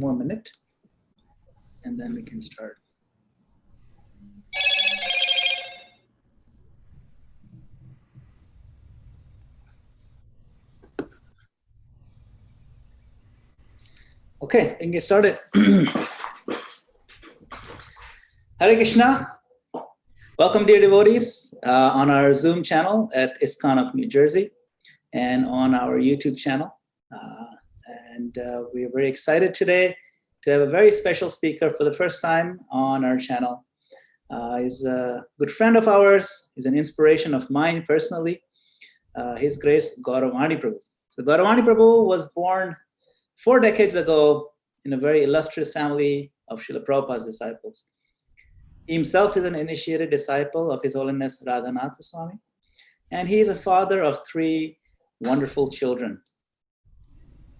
more minute, and then we can start. Okay, we can get started. Hare Krishna. Welcome, dear devotees, on our Zoom channel at ISKCON of New Jersey and on our YouTube channel. We are very excited today to have a very special speaker for the first time on our channel. He's a good friend of ours. He's an inspiration of mine personally. His Grace Gaura Vani Prabhu. So Gaura Vani Prabhu was born 4 decades ago in a very illustrious family of Srila Prabhupada's disciples. He himself is an initiated disciple of His Holiness Radhanatha Swami, and he is a father of 3 wonderful children.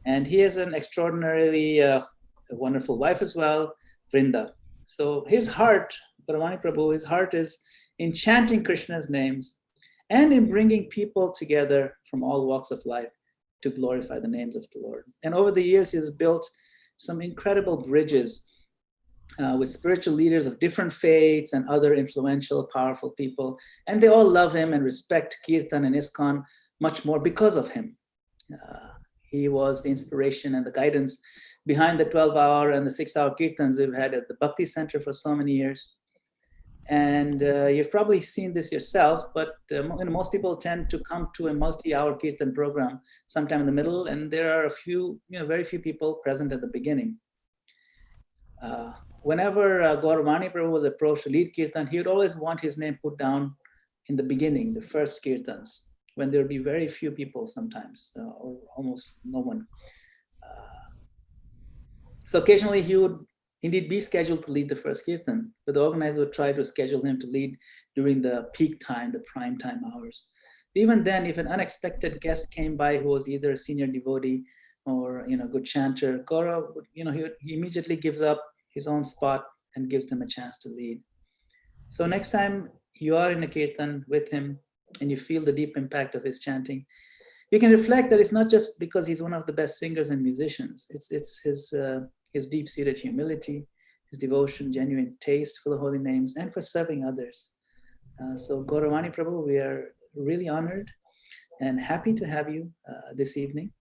And he has an extraordinarily wonderful wife as well, Vrinda. So his heart, Gaura Vani Prabhu, his heart is in chanting Krishna's names and in bringing people together from all walks of life to glorify the names of the Lord. And over the years, he has built some incredible bridges with spiritual leaders of different faiths and other influential, powerful people. And they all love him and respect Kirtan and ISKCON much more because of him. He was the inspiration and the guidance behind the 12-hour and the 6-hour Kirtans we've had at the Bhakti Center for so many years. And you've probably seen this yourself, but most people tend to come to a multi-hour Kirtan program sometime in the middle, and there are a few, very few people present at the beginning. Whenever Gaura Vani Prabhu was approached to lead Kirtan, he would always want his name put down in the beginning, the first Kirtans, when there would be very few people sometimes, or almost no one. So occasionally he would indeed be scheduled to lead the first Kirtan, but the organizer would try to schedule him to lead during the peak time, the prime time hours. Even then, if an unexpected guest came by who was either a senior devotee or good chanter, Gaura would, he immediately gives up his own spot and gives them a chance to lead. So next time you are in a Kirtan with him and you feel the deep impact of his chanting, you can reflect that it's not just because he's one of the best singers and musicians. It's his deep-seated humility, his devotion, genuine taste for the holy names, and for serving others. So Gaura Vani Prabhu, we are really honored and happy to have you this evening.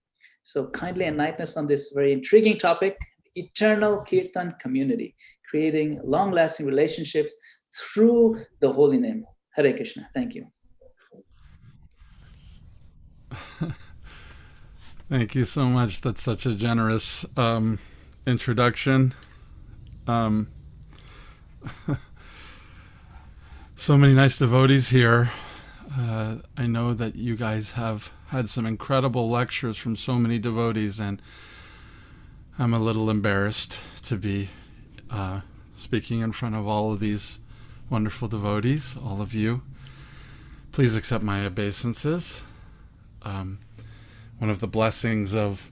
So kindly enlighten us on this very intriguing topic, eternal Kirtan community, creating long-lasting relationships through the holy name. Hare Krishna. Thank you. Thank you so much. That's such a generous introduction. So many nice devotees here. I know that you guys have had some incredible lectures from so many devotees, and I'm a little embarrassed to be speaking in front of all of these wonderful devotees, all of you. Please accept my obeisances. One of the blessings of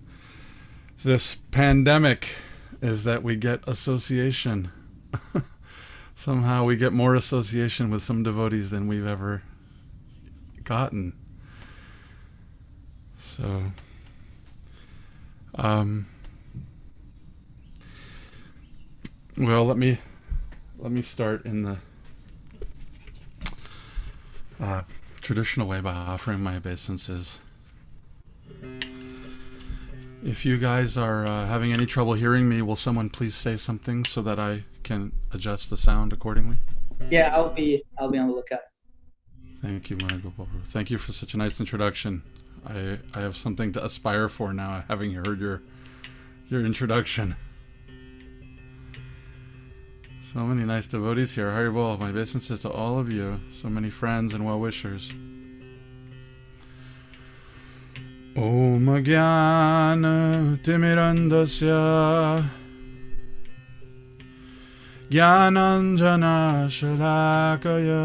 this pandemic is that we get association. Somehow we get more association with some devotees than we've ever gotten. So, well, let me start in the traditional way by offering my obeisances. If you guys are having any trouble hearing me, will someone please say something so that I can adjust the sound accordingly? Yeah, I'll be on the lookout. Thank you, Maragopal. Thank you for such a nice introduction. I have something to aspire for now, having heard your introduction. So many nice devotees here. Haribol, my obeisances to all of you. So many friends and well-wishers. Om Jnana Timirandasya Jnananjana Shalakaya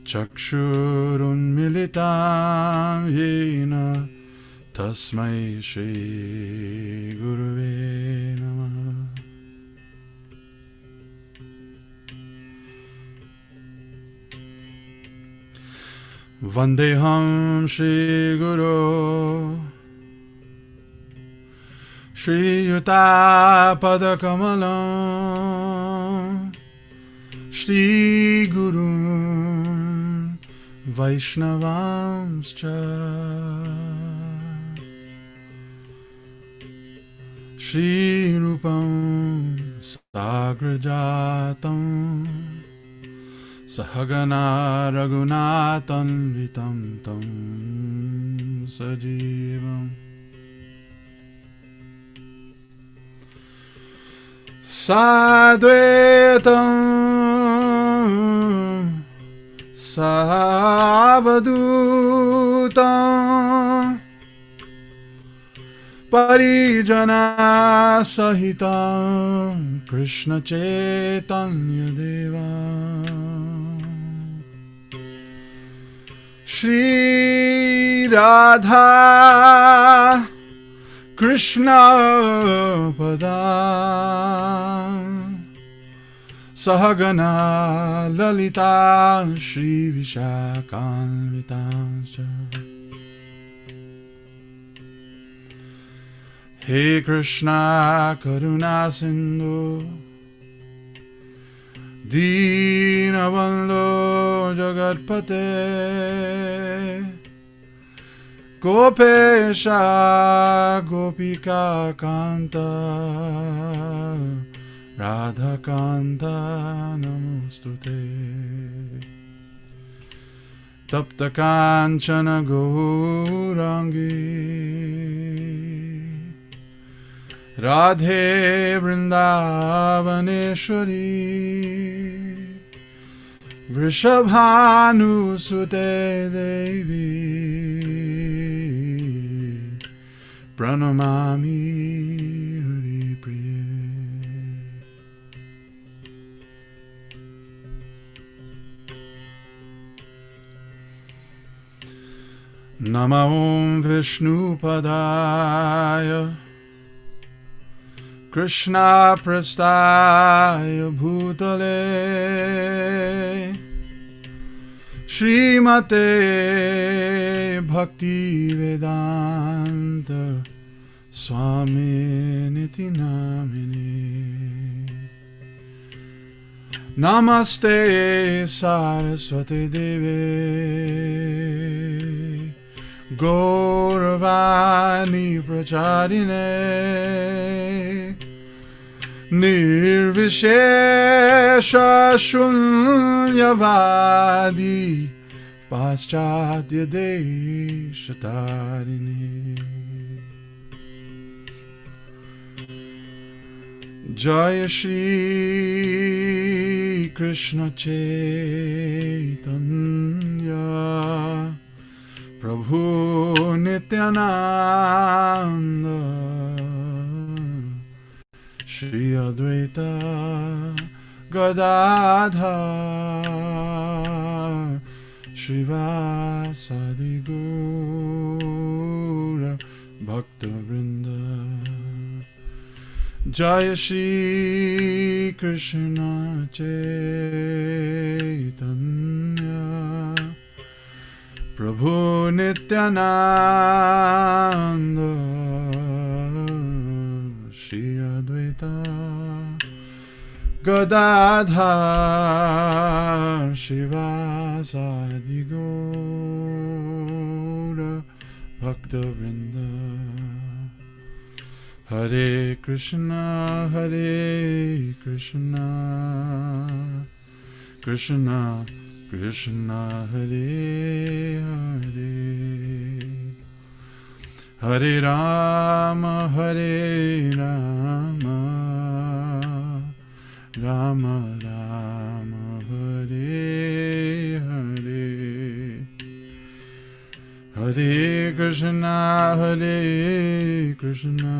Chakshurun Militam Yena Tasmai Shri Guruve Namah. Vandeham Shri Guru Shri Yuta Padakamalam Shri Guru Vaishnavamscha Shri Rupam Sagrajatam Sahagana Raghunatan Vitam Tam Sajivam Sadvetam Savadutam Parijana Sahitam Krishna Chaitanya Devam Shri Radha Krishna Padam Sahagana Lalita Shri Vishakanvitam He Krishna Karuna Sindhu Deenabandhu Jagatpate Gopesha Gopika Kanta Radha Kanta Namostute Tapta Kanchana Gaurangi Radhe Vrindavaneshwari Vrishabhanu Sute Devi Pranamami Hari Priya Nama Om Vishnu Padaya Krishna Prastaya Bhutale Srimate Bhakti Vedanta Swami Niti Namini Namaste Saraswati Devi Gaura Vani Pracharine Nirvishesha Shunyavadi Paschatya Deshatarini Jaya Shri Krishna Chaitanya Prabhu Nityananda Shri Advaita Gadadhar Shrivasadi Gaura Bhakta Vrinda Jaya Shri Krishna Chaitanya Prabhu Nityananda Shri Advaita Gadadhar Shivasadi Gaura Bhakta Vrinda Hare Krishna Krishna Krishna Hare Hare Hare Rama Rama Rama Hare Hare Hare Krishna Krishna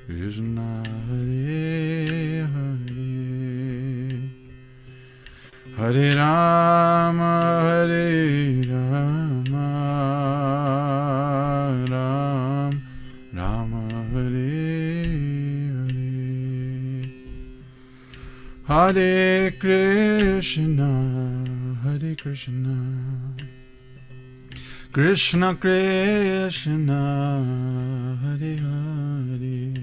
Krishna Hare Hare Hare Rama Rama Hare Hare Krishna Krishna Krishna Hare Hare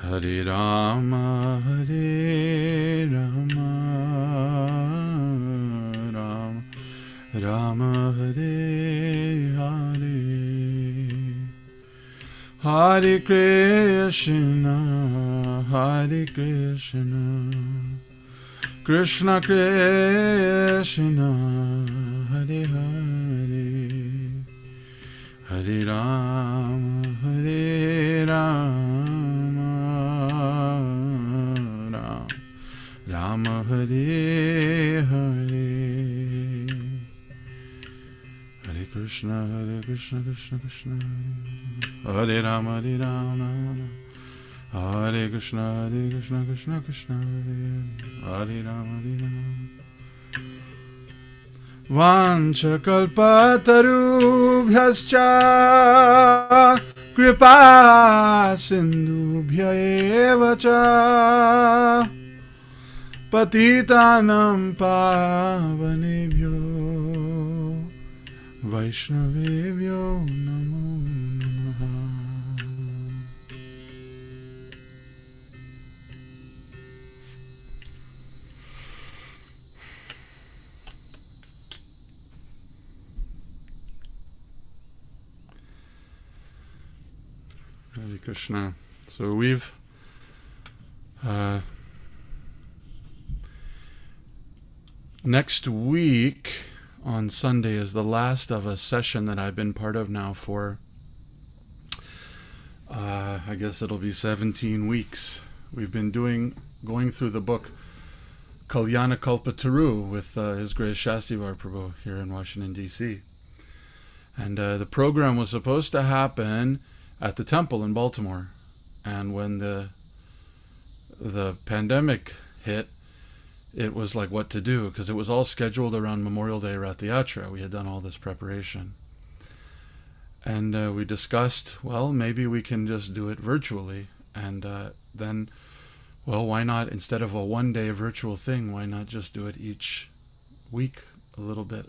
Hare Rama Hare Rama Rama Rama Hare Hare Hare Krishna Krishna Krishna Hare Hare Hare Rama Rama Rama Hare Hare Hare Krishna Krishna Krishna Hare Rama Hare Krishna Krishna Krishna Hare Rama Vancha kalpatarubhyascha kripa sindhubhya eva cha patitanam pavanebhyo vaishnavebhyo namo namaha. Hare Krishna. So we've next week on Sunday is the last of a session that I've been part of now for I guess it'll be 17 weeks. We've been going through the book Kalyana Kalpataru with His Grace Shastivar Prabhu here in Washington D.C. And the program was supposed to happen at the temple in Baltimore, and when the pandemic hit, it was like what to do, because it was all scheduled around Memorial Day Rath Yatra. We had done all this preparation, and we discussed, well, maybe we can just do it virtually, and then, well, why not, instead of a one-day virtual thing, why not just do it each week, a little bit.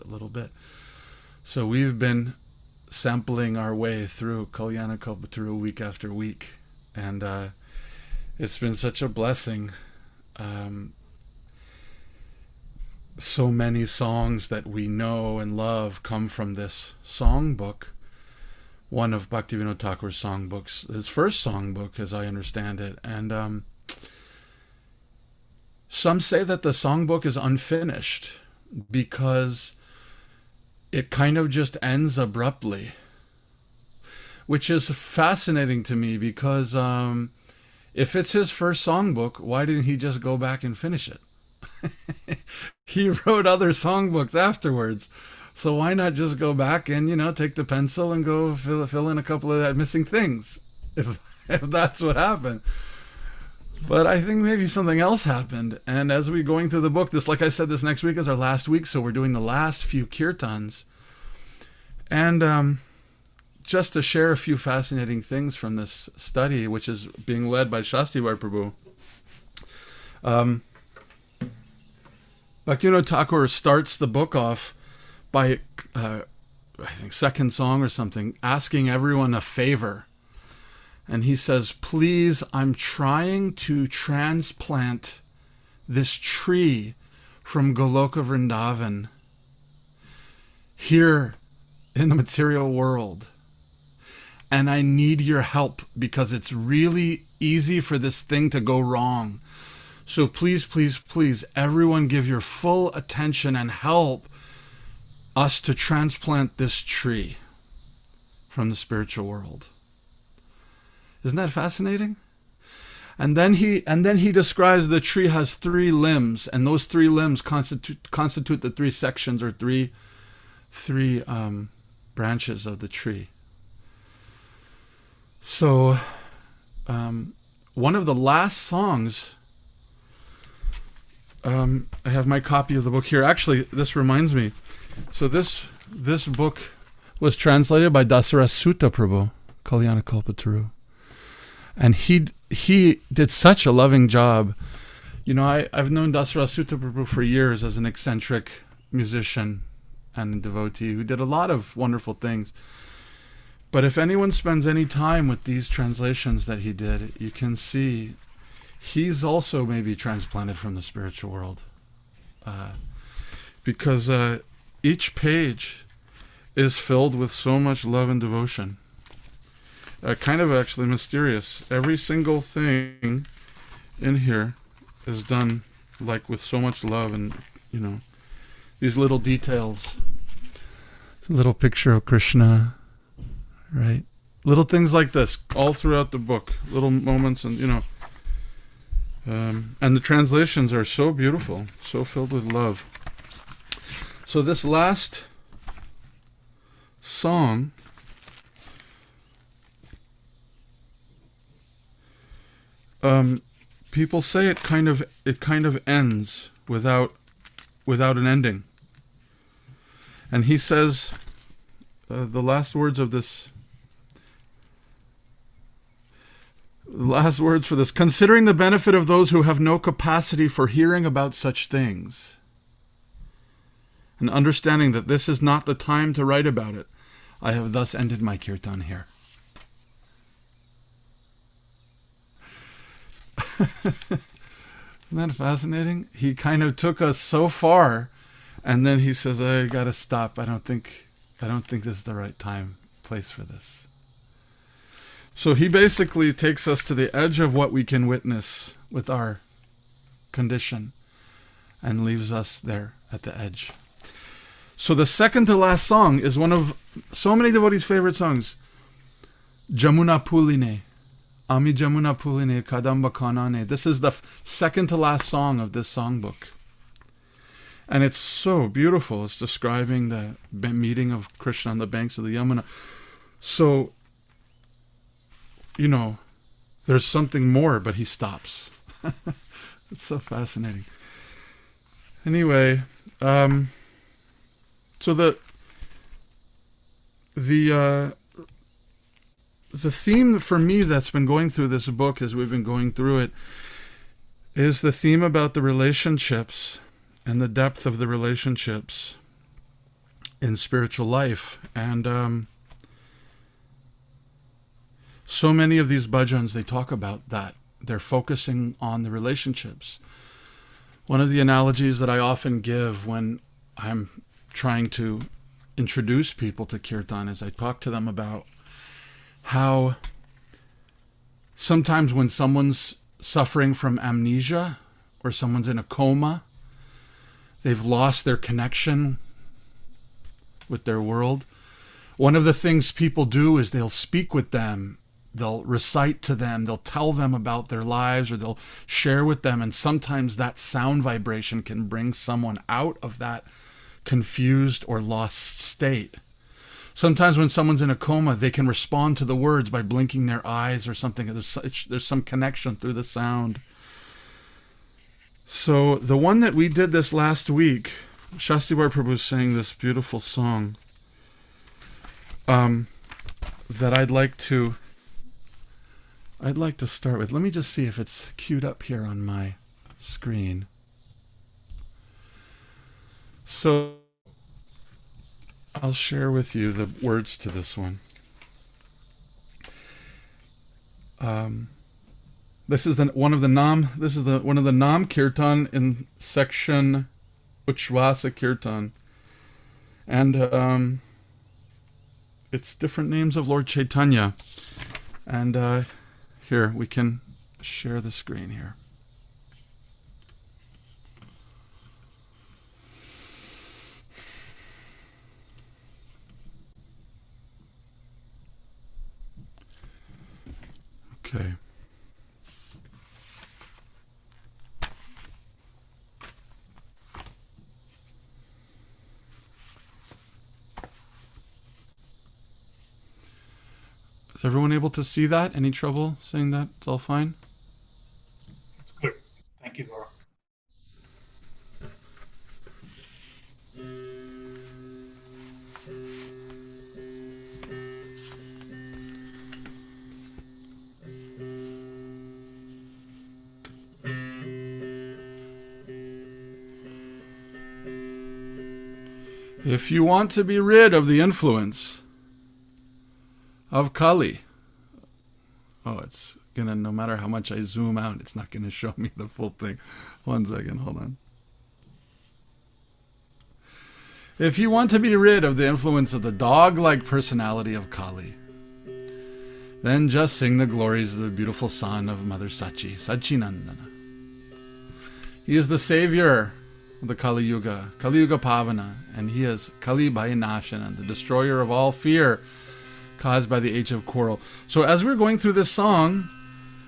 So we've been sampling our way through Kalyana Kalpataru week after week, and it's been such a blessing. So many songs that we know and love come from this songbook, one of Bhaktivinoda Thakur's songbooks, his first songbook as I understand it, and some say that the songbook is unfinished because it kind of just ends abruptly, which is fascinating to me, because if it's his first songbook, why didn't he just go back and finish it? He wrote other songbooks afterwards, so why not just go back and, take the pencil and go fill in a couple of missing things, if that's what happened. But I think maybe something else happened. And as we're going through the book, like I said, this next week is our last week, so we're doing the last few kirtans. And just to share a few fascinating things from this study, which is being led by Shastivar Prabhu. Bhaktivinoda Thakur starts the book off by, I think, second song or something, asking everyone a favor. And he says, please, I'm trying to transplant this tree from Goloka Vrindavan here in the material world. And I need your help because it's really easy for this thing to go wrong. So please, please, please, everyone give your full attention and help us to transplant this tree from the spiritual world. Isn't that fascinating? And then he describes the tree has 3 limbs, and those 3 limbs constitute the 3 sections, or three branches of the tree. So one of the last songs, I have my copy of the book here. Actually, this reminds me. So this book was translated by Dasara Sutta Prabhu, Kalyana Kalpataru. And he did such a loving job. I've known Dasara Sutta Prabhu for years as an eccentric musician and a devotee who did a lot of wonderful things. But if anyone spends any time with these translations that he did, you can see he's also maybe transplanted from the spiritual world. Because each page is filled with so much love and devotion. Kind of actually mysterious. Every single thing in here is done like with so much love, and these little details. It's a little picture of Krishna, right? Little things like this all throughout the book, little moments, and and the translations are so beautiful, so filled with love. So this last song people say it kind of ends without an ending. And he says the last words for this: considering the benefit of those who have no capacity for hearing about such things, and understanding that this is not the time to write about it, I have thus ended my kirtan here. Isn't that fascinating? He kind of took us so far, and then he says, I gotta stop. I don't think this is the right place for this. So he basically takes us to the edge of what we can witness with our condition and leaves us there at the edge. So the second to last song is one of so many devotees' favorite songs, Jamuna Puline. Ami Jamuna Puline Kadamba Kanane. This is the second to last song of this songbook. And it's so beautiful. It's describing the meeting of Krishna on the banks of the Yamuna. So, there's something more, but he stops. It's so fascinating. Anyway, so the theme for me that's been going through this book as we've been going through it is the theme about the relationships and the depth of the relationships in spiritual life. And so many of these bhajans, they talk about that. They're focusing on the relationships. One of the analogies that I often give when I'm trying to introduce people to Kirtan is I talk to them about how sometimes when someone's suffering from amnesia or someone's in a coma, they've lost their connection with their world. One of the things people do is they'll speak with them, they'll recite to them, they'll tell them about their lives, or they'll share with them, and sometimes that sound vibration can bring someone out of that confused or lost state. Sometimes when someone's in a coma, they can respond to the words by blinking their eyes or something. There's some connection through the sound. So the one that we did this last week, Shastivar Prabhu sang this beautiful song that I'd like to start with. Let me just see if it's queued up here on my screen. So I'll share with you the words to this one. This is one of the Nam Kirtan in section Uchvasa Kirtan, and it's different names of Lord Chaitanya. And here we can share the screen here. Okay. Is everyone able to see that? Any trouble seeing that? It's all fine? It's good. Thank you, Gaura. If you want to be rid of the influence of Kali, it's gonna, no matter how much I zoom out, it's not gonna show me the full thing. 1 second, hold on. If you want to be rid of the influence of the dog-like personality of Kali, then just sing the glories of the beautiful son of Mother Sachi, Sachinandana. He is the savior of the Kali Yuga Pavana, and he is Kali Bhayanashana, the destroyer of all fear caused by the age of quarrel. So as we're going through this song,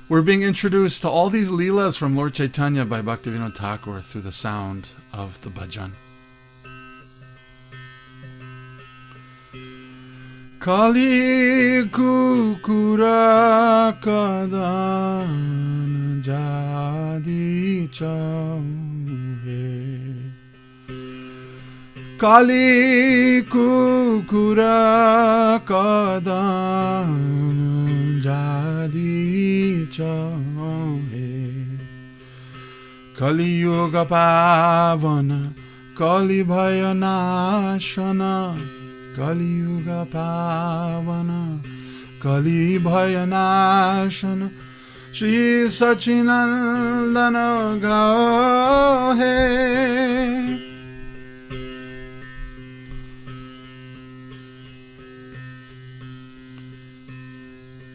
we're being introduced to all these leelas from Lord Chaitanya by Bhaktivinoda Thakur through the sound of the bhajan. Kali kukura kadan jadi chauhe. Kali kukura kadan jadi chauhe. Kali yuga pavana, Kali bhayanashana, Kali Yuga Pavana, Kali Bhayanashana, Shri Sachinandana Gahe.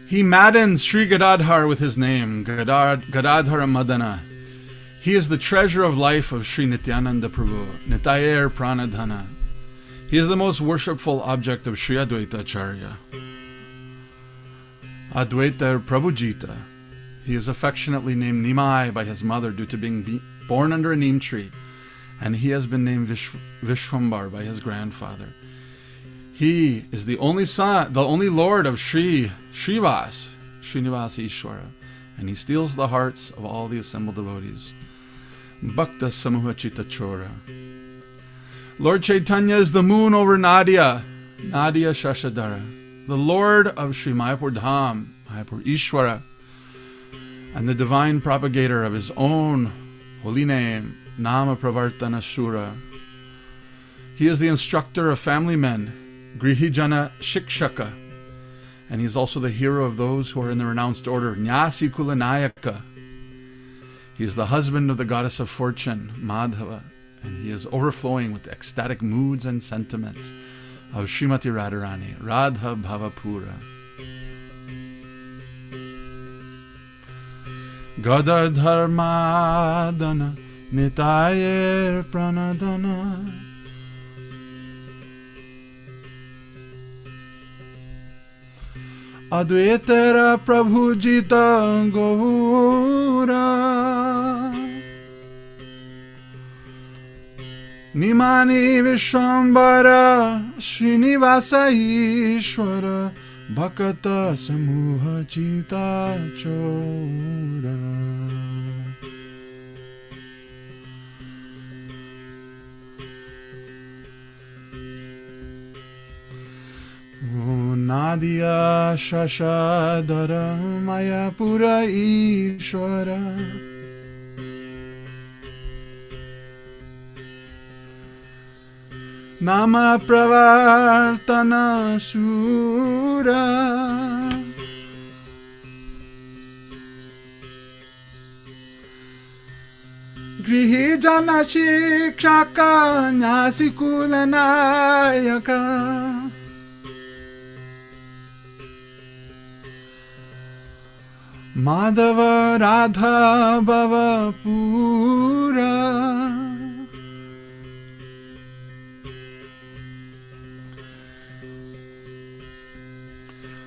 He maddens Sri Gadadhar with his name, Gadadhara Madana. He is the treasure of life of Sri Nityananda Prabhu, Nitayer Pranadhana. He is the most worshipful object of Sri Advaita Acharya, Advaita Prabhujita. He is affectionately named Nimai by his mother due to being born under a neem tree, and he has been named Vishwambar by his grandfather. He is the only son, the only lord of Srinivas Ishwara, and he steals the hearts of all the assembled devotees. Bhakta Samuha Chitta Chora. Lord Chaitanya is the moon over Nadia Shashadara, the Lord of Sri Mayapur Dham, Mayapur Ishwara, and the divine propagator of his own holy name, Nama Pravartana Shura. He is the instructor of family men, Grihijana Shikshaka, and he is also the hero of those who are in the renounced order, Nyasi Kulanayaka. He is the husband of the goddess of fortune, Madhava, and he is overflowing with the ecstatic moods and sentiments of Srimati Radharani, Radha Bhavapura. Gadadhar Madana, Nitayer Pranadana. Advaitara Prabhujita Gaura. Nimani Vishwambara, Srinivasa Ishwara, Bhakata Samuha Chita Chora. Nadia Shashadara Mayapura Ishwara. Nama Pravartana Sura. Grihijana Shikshaka Nyasikulanayaka. Madhava Radha Bhavapura.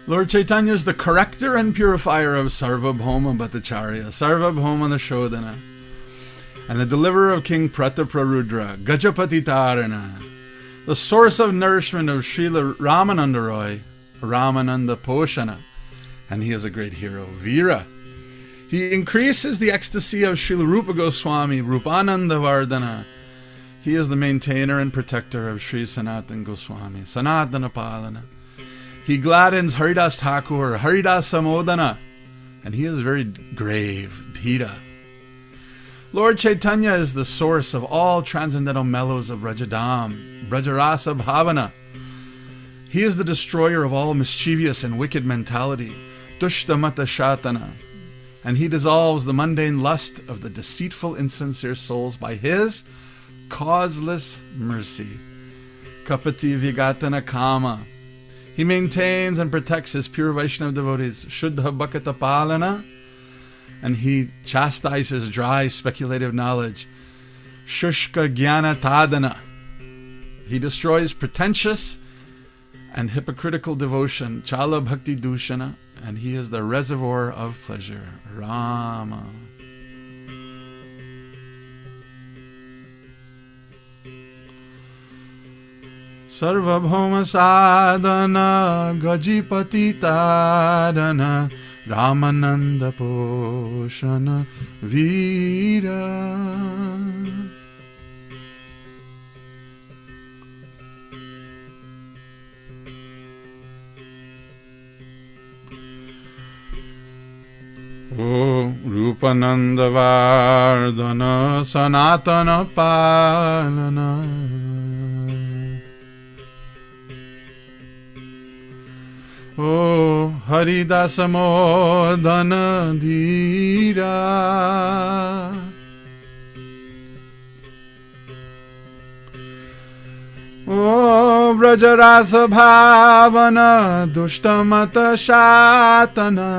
Lord Chaitanya is the corrector and purifier of Sarvabhauma Bhattacharya, Sarvabhauma Nashodhana, and the deliverer of King Prataprarudra, Gajapati Tarana, the source of nourishment of Srila Ramananda Roy, Ramananda Poshana, and he is a great hero, Veera. He increases the ecstasy of Srila Rupa Goswami, Rupananda Vardhana. He is the maintainer and protector of Sri Sanatan Goswami, Sanatana Palana. He gladdens Haridas Thakur, Haridas Samodana, and he is very grave, Dhira. Lord Chaitanya is the source of all transcendental mellows of Brajadam, Brajarasa Bhavana. He is the destroyer of all mischievous and wicked mentality, Dushtamata Shatana, and he dissolves the mundane lust of the deceitful, insincere souls by his causeless mercy. Kapati Vigatana Kama. He maintains and protects his pure Vaishnava devotees, Shuddha Bhakata Palana, and he chastises dry speculative knowledge, Shushka Jnana Tadana. He destroys pretentious and hypocritical devotion, Chala Bhakti Dushana, and he is the reservoir of pleasure, Rama. Sarvabhauma Sadhana Gajipati Tadana Ramananda Poshana Vira. O Rupananda Vardhana Sanatana Palana. O Haridasa Modana Dhira. O Brajarasa Bhavana Dushtamata Shatana.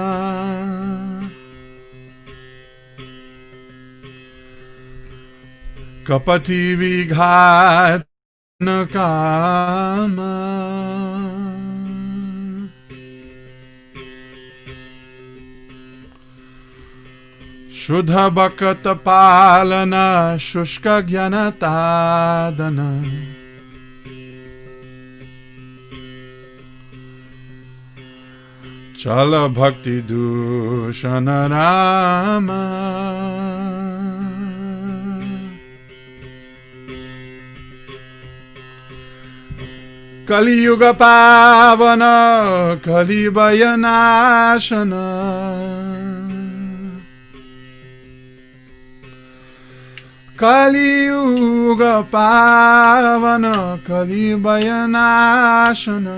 Kapati Vighatana Kama. Shuddha Bhakata Palana Shushka Jnana Tadana. Chala Bhakti Dushana Rama. Kali Yuga Pavana Kali Bayanashana. Kali Yuga Pavana Kali Bayanashana.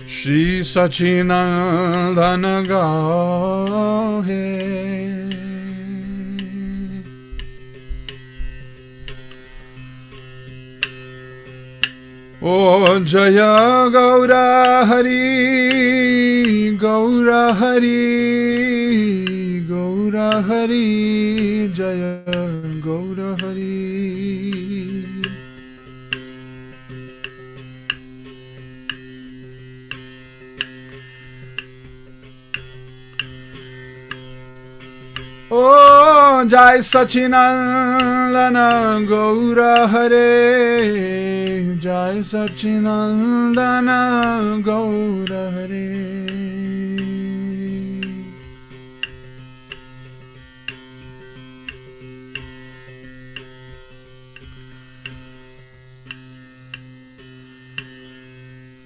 Shri Sachinandana Gahe. O Jaya Gaura Hari, Gaura Hari, Gaura Hari, Jaya Gaura Hari. O Jai Sachinandana Gaura Hare, Jai Sachinandana Gaura Hare.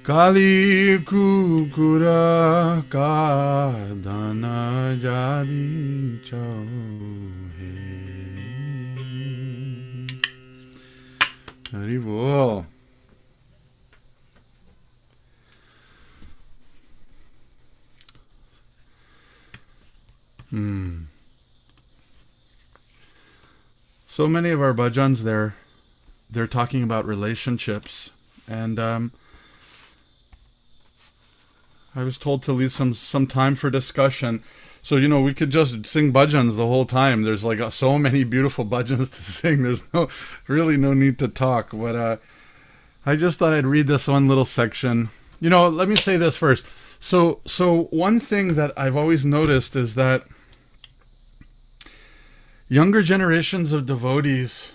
Kali Kukura Kadana Jadi Chauhe. Hari Bol. So many of our bhajans they're talking about relationships, and I was told to leave some time for discussion. So, we could just sing bhajans the whole time. There's like so many beautiful bhajans to sing. There's really no need to talk. But I just thought I'd read this one little section. Let me say this first. So one thing that I've always noticed is that younger generations of devotees,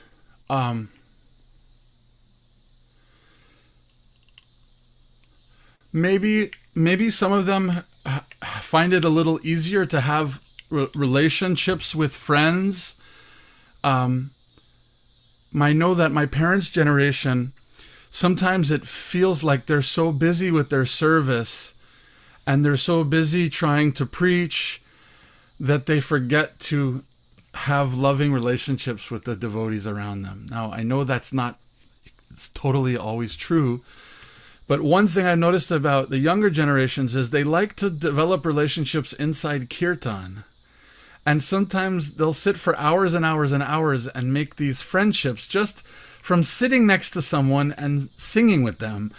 maybe some of them find it a little easier to have relationships with friends. I know that my parents' generation, sometimes it feels like they're so busy with their service and they're so busy trying to preach that they forget to have loving relationships with the devotees around them. Now, I know that's not it's totally always true, but one thing I've noticed about the younger generations is they like to develop relationships inside Kirtan. And sometimes they'll sit for hours and hours and hours and make these friendships just from sitting next to someone and singing with them.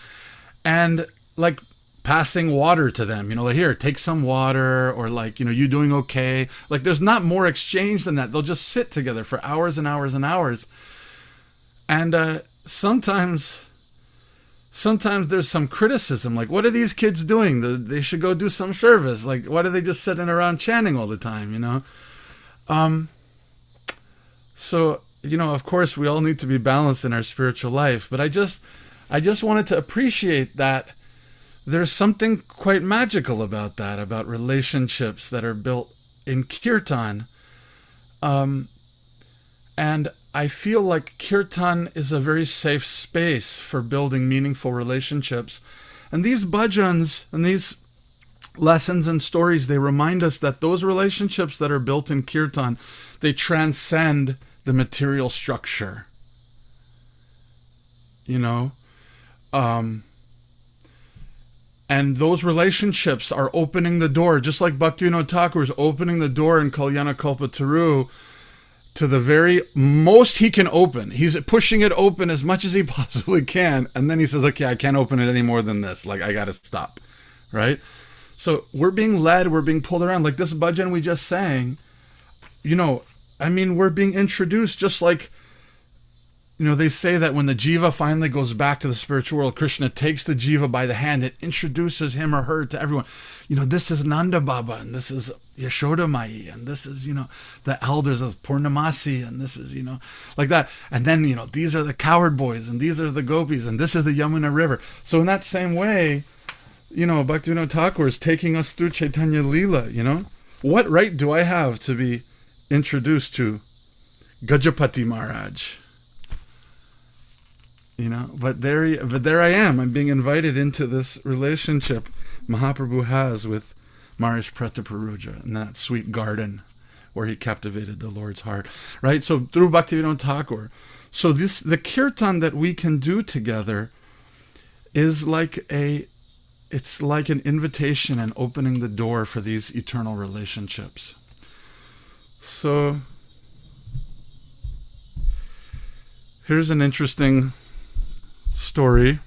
And like passing water to them, like, here, take some water, or like, you doing okay? Like, there's not more exchange than that. They'll just sit together for hours and hours and hours. And sometimes there's some criticism, like, what are these kids doing? They should go do some service. Like, why are they just sitting around chanting all the time, So, of course, we all need to be balanced in our spiritual life, but I just wanted to appreciate that there's something quite magical about that, about relationships that are built in Kirtan. And I feel like Kirtan is a very safe space for building meaningful relationships. And these bhajans and these lessons and stories, they remind us that those relationships that are built in Kirtan, they transcend the material structure. And those relationships are opening the door, just like Bhaktivinoda Thakur is opening the door in Kalyana Kalpataru to the very most he can open. He's pushing it open as much as he possibly can. And then he says, okay, I can't open it any more than this. Like, I got to stop. Right? So we're being led, we're being pulled around. Like this bhajan we just sang, we're being introduced just like, they say that when the jiva finally goes back to the spiritual world, Krishna takes the jiva by the hand and introduces him or her to everyone. This is Nanda Baba, and this is Yashoda Mai, and this is, the elders of Purnamasi, and this is, like that. And then, these are the cowherd boys, and these are the gopis, and this is the Yamuna River. So in that same way, Bhaktivinoda Thakur is taking us through Chaitanya Leela, What right do I have to be introduced to Gajapati Maharaj? But there I am. I'm being invited into this relationship Mahaprabhu has with Maharaj Prataparuja in that sweet garden where he captivated the Lord's heart. Right? So through Bhaktivinoda Thakur. So the kirtan that we can do together is like it's like an invitation and opening the door for these eternal relationships. So here's an interesting story.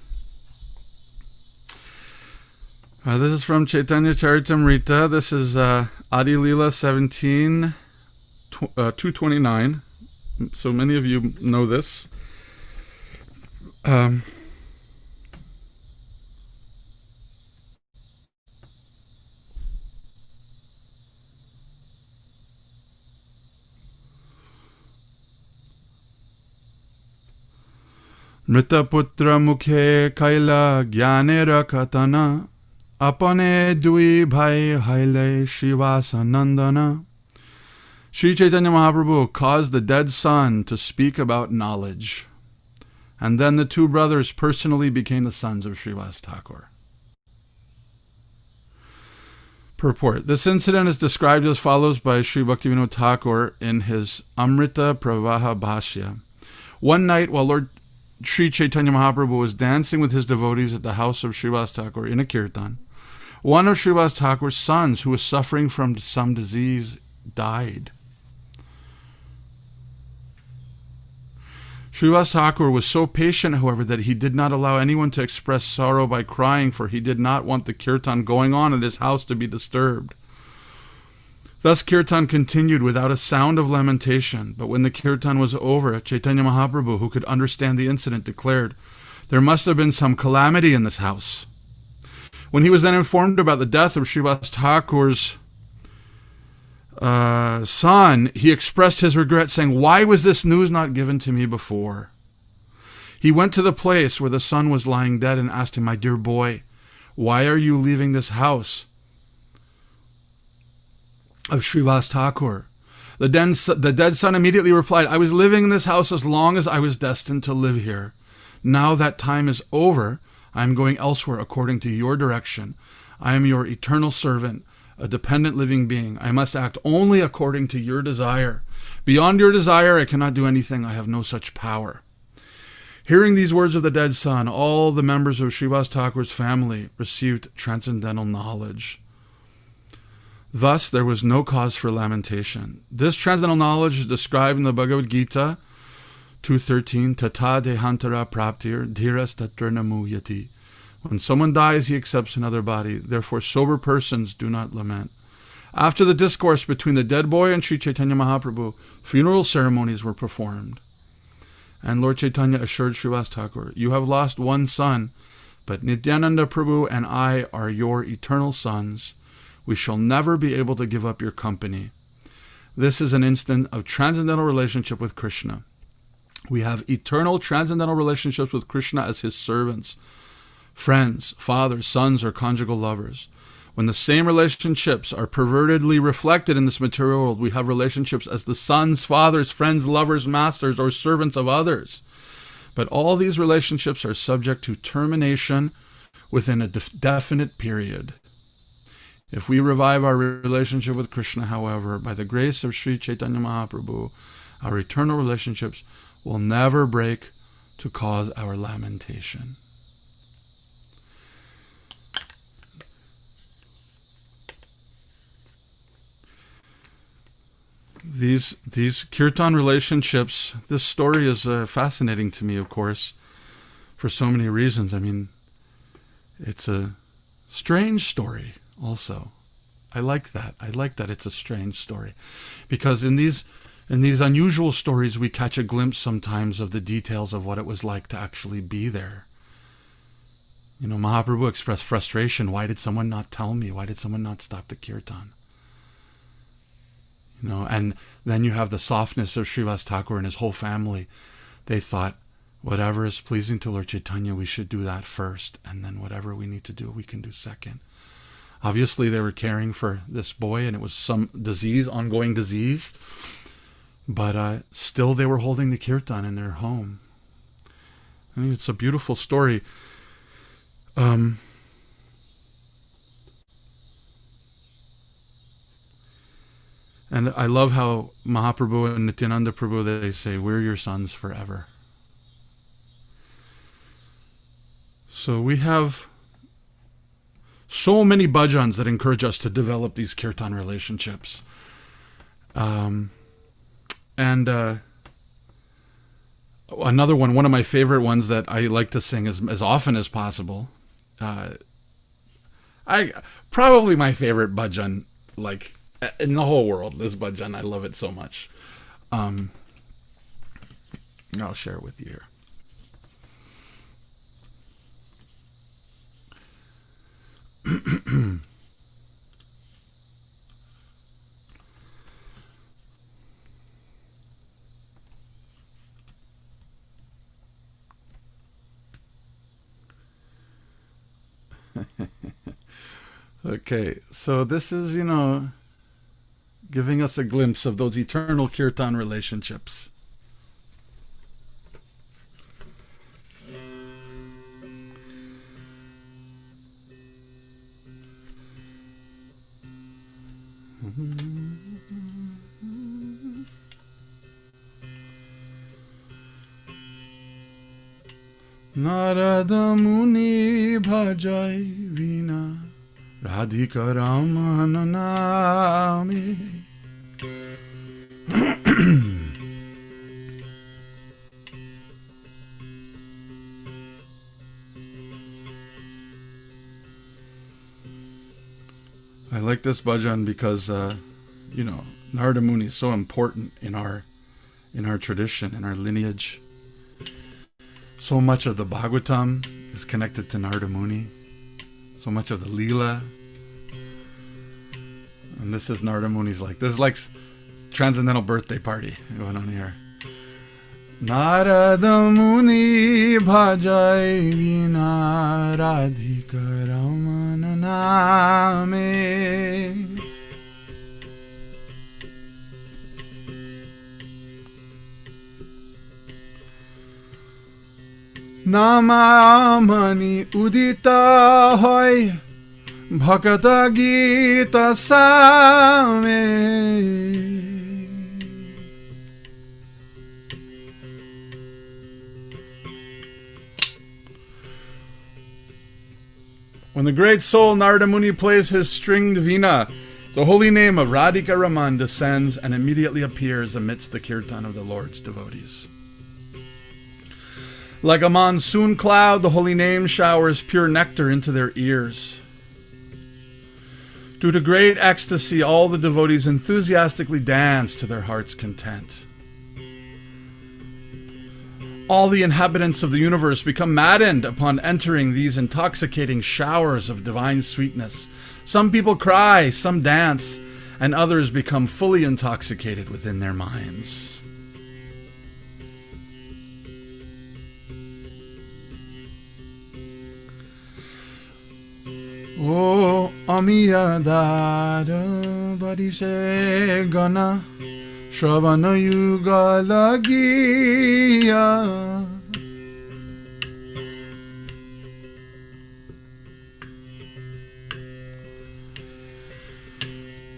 This is from Chaitanya Charitamrita. This is Adi Leela 17, 229. So many of you know this. Mrita putra mukhe kaila jnanera katana apane dui bhai haile Shivasa Nandana. Sri Chaitanya Mahaprabhu caused the dead son to speak about knowledge, and then the two brothers personally became the sons of Srivas Thakur. Purport. This incident is described as follows by Sri Bhaktivinoda Thakur in his Amrita Pravaha Bhashya. One night, while Lord Sri Chaitanya Mahaprabhu was dancing with his devotees at the house of Srivas Thakur in a kirtan, one of Srivas Thakur's sons, who was suffering from some disease, died. Srivas Thakur was so patient, however, that he did not allow anyone to express sorrow by crying, for he did not want the kirtan going on at his house to be disturbed. Thus Kirtan continued without a sound of lamentation, but when the Kirtan was over, Chaitanya Mahaprabhu, who could understand the incident, declared, "There must have been some calamity in this house." When he was then informed about the death of Srivas Thakur's son, he expressed his regret, saying, "Why was this news not given to me before?" He went to the place where the son was lying dead and asked him, "My dear boy, why are you leaving this house of Srivas Thakur?" The dead son immediately replied, "I was living in this house as long as I was destined to live here. Now that time is over, I am going elsewhere according to your direction. I am your eternal servant, a dependent living being. I must act only according to your desire. Beyond your desire, I cannot do anything. I have no such power. Hearing these words of the dead son, all the members of Srivas Thakur's family received transcendental knowledge. Thus, there was no cause for lamentation. This transcendental knowledge is described in the Bhagavad Gita 2.13, Tata dehantara praptir dhiras tatra namuyati. When someone dies, he accepts another body. Therefore, sober persons do not lament. After the discourse between the dead boy and Sri Chaitanya Mahaprabhu, funeral ceremonies were performed. And Lord Chaitanya assured Srivas Thakur, you have lost one son, but Nityananda Prabhu and I are your eternal sons. We shall never be able to give up your company. This is an instant of transcendental relationship with Krishna. We have eternal transcendental relationships with Krishna as his servants, friends, fathers, sons, or conjugal lovers. When the same relationships are pervertedly reflected in this material world, we have relationships as the sons, fathers, friends, lovers, masters, or servants of others. But all these relationships are subject to termination within a definite period. If we revive our relationship with Krishna, however, by the grace of Sri Chaitanya Mahaprabhu, our eternal relationships will never break to cause our lamentation. These Kirtan relationships, this story is fascinating to me, of course, for so many reasons. I mean, it's a strange story also. I like that. I like that it's a strange story. Because in these unusual stories, we catch a glimpse sometimes of the details of what it was like to actually be there. You know, Mahaprabhu expressed frustration. Why did someone not tell me? Why did someone not stop the Kirtan? You know, and then you have the softness of Srivas Thakur and his whole family. They thought, whatever is pleasing to Lord Chaitanya, we should do that first, and then whatever we need to do, we can do second. Obviously, they were caring for this boy, and it was some disease, ongoing disease, but still they were holding the Kirtan in their home. I mean, it's a beautiful story. And I love how Mahaprabhu and Nityananda Prabhu, they say, we're your sons forever. So we have so many bhajans that encourage us to develop these Kirtan relationships. Another one of my favorite ones that I like to sing as often as possible. Probably my favorite bhajan, like, in the whole world, this bhajan. I love it so much. I'll share it with you here. Okay, so this is, giving us a glimpse of those eternal Kirtan relationships. Narada Muni bhajai vina Radhika Ramana name. I like this bhajan because, Narada Muni is so important in our tradition, in our lineage. So much of the Bhagavatam is connected to Narada Muni. So much of the Leela. And this is Narada Muni's this is like transcendental birthday party going on here. Narada Muni bhajai vina radhika ramana name. Namamani udita hoy Bhakata Gita Same. When the great soul Narada Muni plays his stringed veena, the holy name of Radhika Raman descends and immediately appears amidst the kirtan of the Lord's devotees. Like a monsoon cloud, the holy name showers pure nectar into their ears. Due to great ecstasy, all the devotees enthusiastically dance to their heart's content. All the inhabitants of the universe become maddened upon entering these intoxicating showers of divine sweetness. Some people cry, some dance, and others become fully intoxicated within their minds. O amiyadara barise gana Shravana Yuga Lagiya.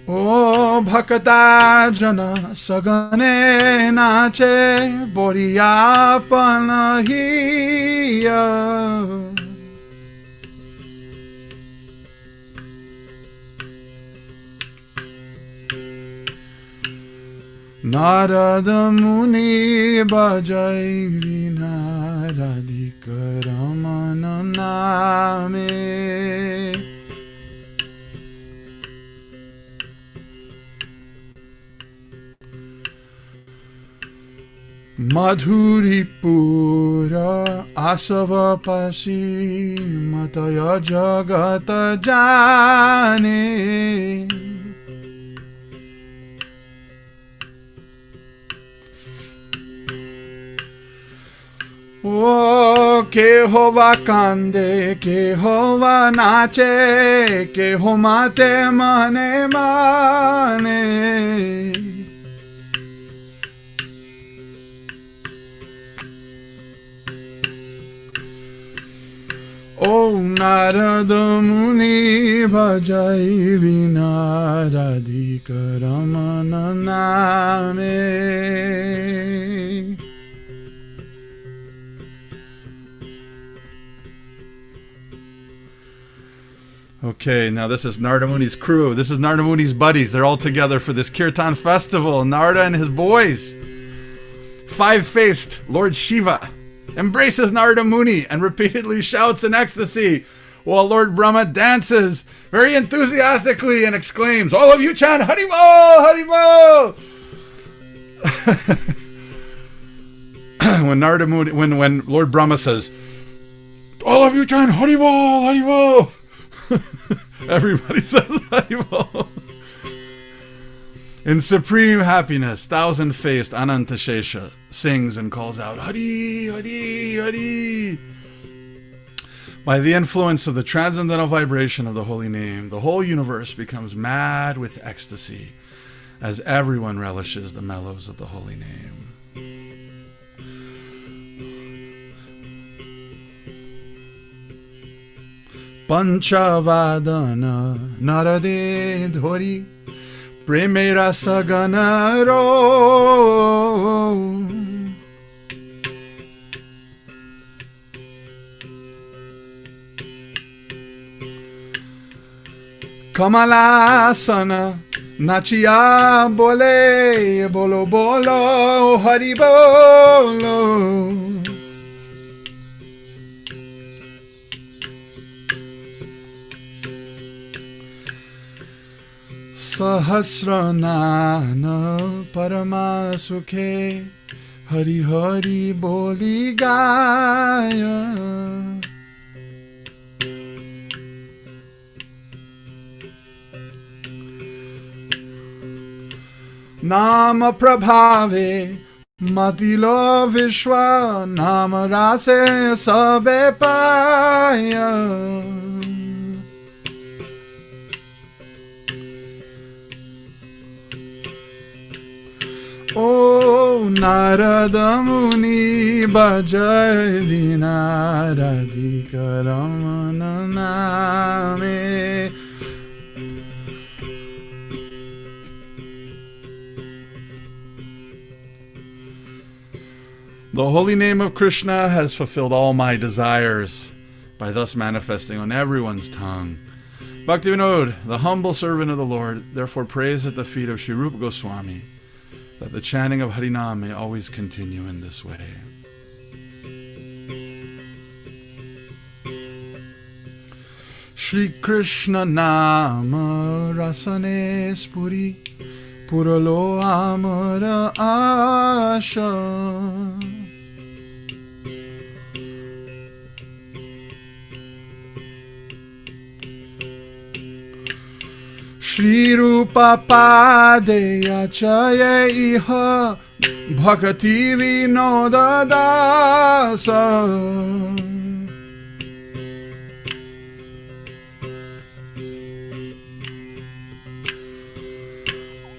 O Bhakata Jana Sagane Nache Boriya Panahiya. Narada Muni Bhajai Radhika Ramana Name. Madhuri Pura Asava Pasi Mataya Jagata Jane. O Kehova Kande, Kehova Nache, Kehomate Mane Mane. O Narada Muni Bhajai Vina Radhika Ramana Name. Okay, now this is Narada Muni's crew. This is Narada Muni's buddies. They're all together for this Kirtan festival. Narada and his boys. Five-faced Lord Shiva embraces Narada Muni and repeatedly shouts in ecstasy, while Lord Brahma dances very enthusiastically and exclaims, "All of you chant Haribol! Haribol!" When Narada Muni, when Lord Brahma says, "All of you chant Haribol! Haribol!" Everybody says Haribol. In supreme happiness, thousand-faced Anantashesha sings and calls out, Hari, Hari, Hari. By the influence of the transcendental vibration of the holy name, the whole universe becomes mad with ecstasy as everyone relishes the mellows of the holy name. Panchavadana narade dhori premera saganaro. Kamalasana nachiya bole bolo bolo hari bolo. Sahasranana parama sukhe hari hari boli gaya. Nama prabhave matilo vishwa nama rase sabe paya. O Narada Muni Bhajai Vina Radhika Ramana Name. The holy name of Krishna has fulfilled all my desires by thus manifesting on everyone's tongue. Bhaktivinoda, the humble servant of the Lord, therefore prays at the feet of Sri Rupa Goswami that the chanting of Harinam may always continue in this way. Shri Krishna Nama Rasane Spuri Puralo Amara Asha Shri Rupa Padeya Chaya Iha Bhakti Vinoda Dasa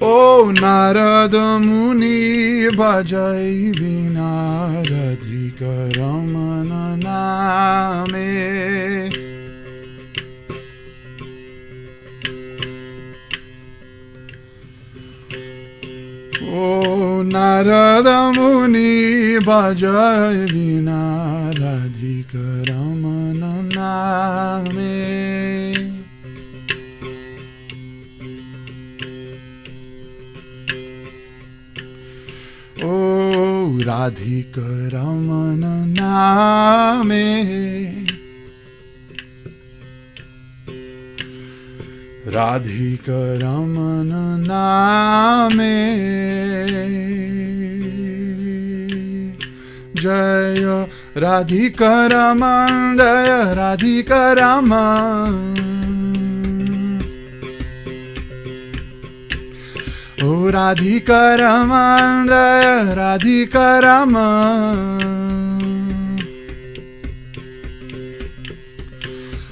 O Narada Muni Bhajai Vinaradhika Ramana Name O Narada Muni Bhajai Vinaradhika Ramana Name O Radhika Ramana Name Radhika Ramana Name Jaya Radhika Raman Jaya Radhika Raman O Radhika Raman Jaya Radhika Raman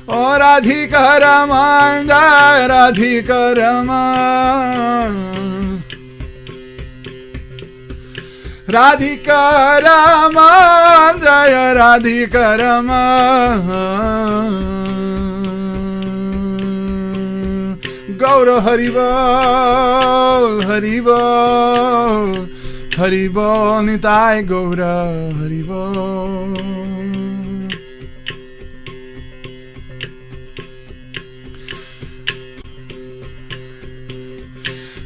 O Radhika Raman Jaya Radhika Raman Radhika Raman Jaya Radhika Raman Gaura Haribol, Haribol, Haribol, Nitai Gaura Haribol.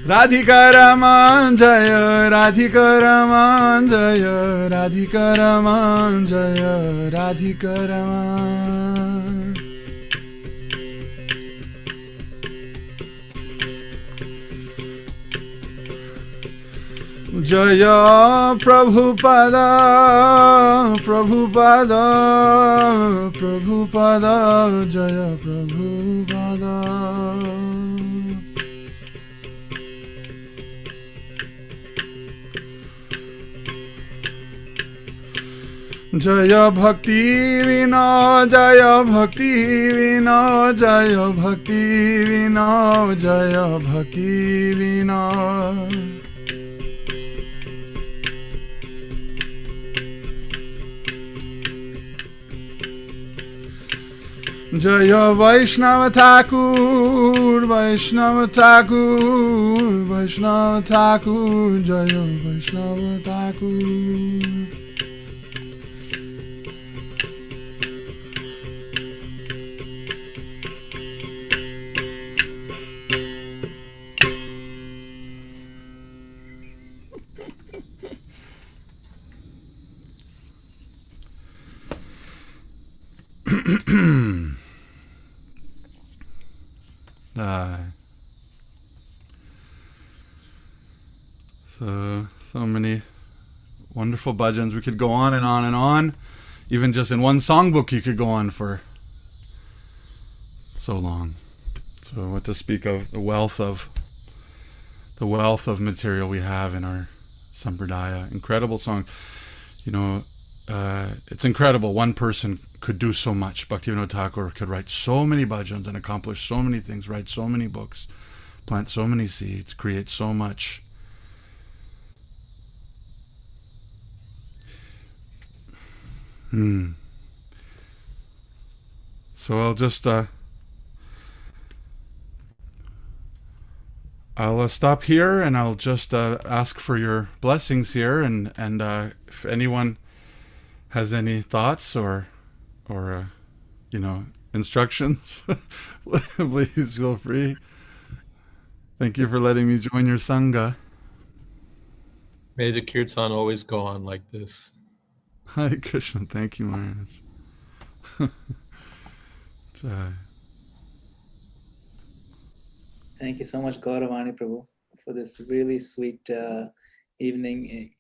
Radhika Raman Jaya, Radhika Raman Jaya, Radhika Raman Jaya, Radhika Raman. Jaya Prabhupada, Prabhupada, Prabhupada, Jaya Prabhupada. Jaya Bhakti Vino, Jaya Bhakti Vino, Jaya Bhakti Vino, Jaya Bhakti Vino. Jaya Vaishnava Thakur, Vaishnava Thakur, Vaishnava Thakur, Jaya Vaishnava Thakur. So many wonderful bhajans. We could go on and on and on. Even just in one songbook, you could go on for so long. So what to speak of the wealth of material we have in our sampradaya. Incredible song. You know, it's incredible. One person could do so much. Bhaktivinoda Thakur could write so many bhajans and accomplish so many things, write so many books, plant so many seeds, create so much. So I'll just I'll stop here, and I'll just ask for your blessings here, and if anyone has any thoughts or instructions, please feel free. Thank you for letting me join your Sangha. May the Kirtan always go on like this. Hare Krishna. Thank you, Maharaj. Thank you so much, Gaura, Vani Prabhu, for this really sweet evening.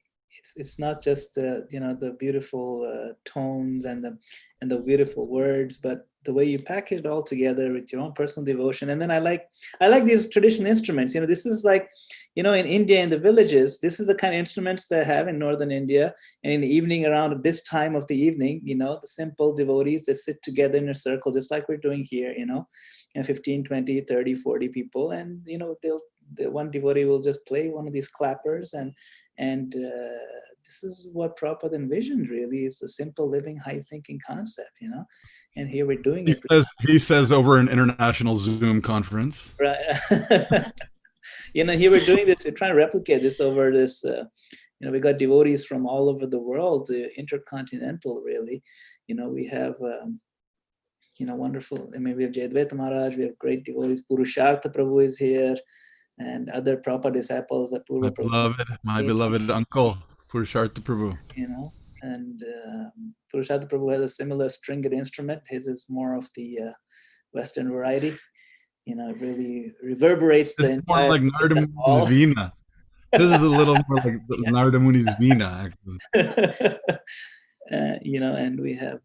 It's not just the beautiful tones and the beautiful words, but the way you package it all together with your own personal devotion. And then I like these traditional instruments. This is like, in India, in the villages, this is the kind of instruments they have in northern India. And in the evening, around this time of the evening, the simple devotees, they sit together in a circle, just like we're doing here, 15, 20, 30, 40 people. And, the one devotee will just play one of these clappers, and this is what Prabhupada envisioned, really. It's a simple living, high thinking concept, and here we're doing it. He says over an international Zoom conference. Right. Here we're doing this, we're trying to replicate this over this, we got devotees from all over the world, intercontinental, really. We have, wonderful, we have Jayadvaita Maharaj, we have great devotees, Purushartha Prabhu is here, and other Prabhupada disciples, my beloved uncle, Purushartha Prabhu. And Purushartha Prabhu has a similar stringed instrument. His is more of the Western variety. It really reverberates the entire. More like Narada Muni's Veena. This is a little more like Narada Muni's Veena, actually. And we have,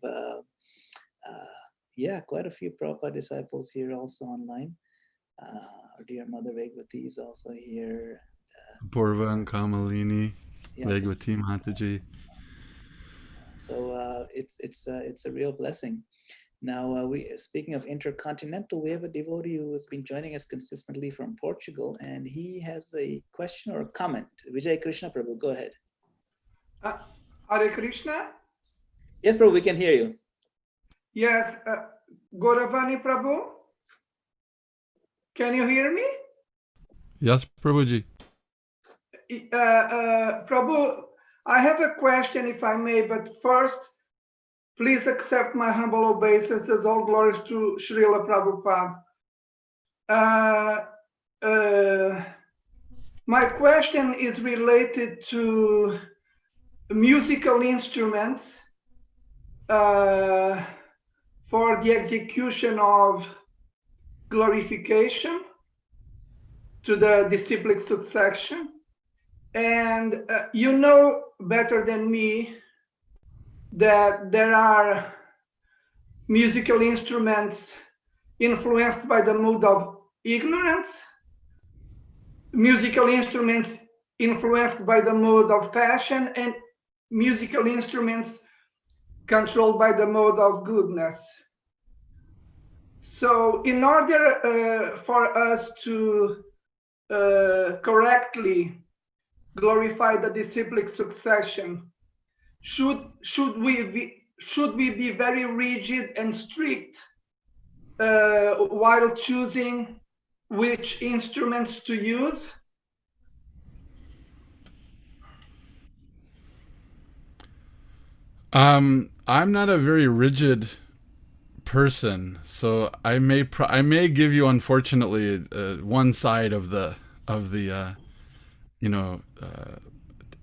quite a few Prabhupada disciples here also online. Our dear Mother Vegvati is also here. Purva and Kamalini, Vegvati Mataji. So it's a real blessing. Now, speaking of intercontinental, we have a devotee who has been joining us consistently from Portugal, and he has a question or a comment. Vijay Krishna Prabhu, go ahead. Hare Krishna? Yes, Prabhu, we can hear you. Yes, Gauravani Prabhu? Can you hear me? Yes, Prabhuji. Prabhu, I have a question, if I may, but first, please accept my humble obeisances. All glories to Srila Prabhupada. My question is related to musical instruments for the execution of glorification to the disciplic succession. And you know better than me that there are musical instruments influenced by the mood of ignorance, musical instruments influenced by the mode of passion, and musical instruments controlled by the mode of goodness. So in order for us to correctly glorify the disciplic succession, should we be very rigid and strict while choosing which instruments to use? I'm not a very rigid person, so I may give you, unfortunately, one side of the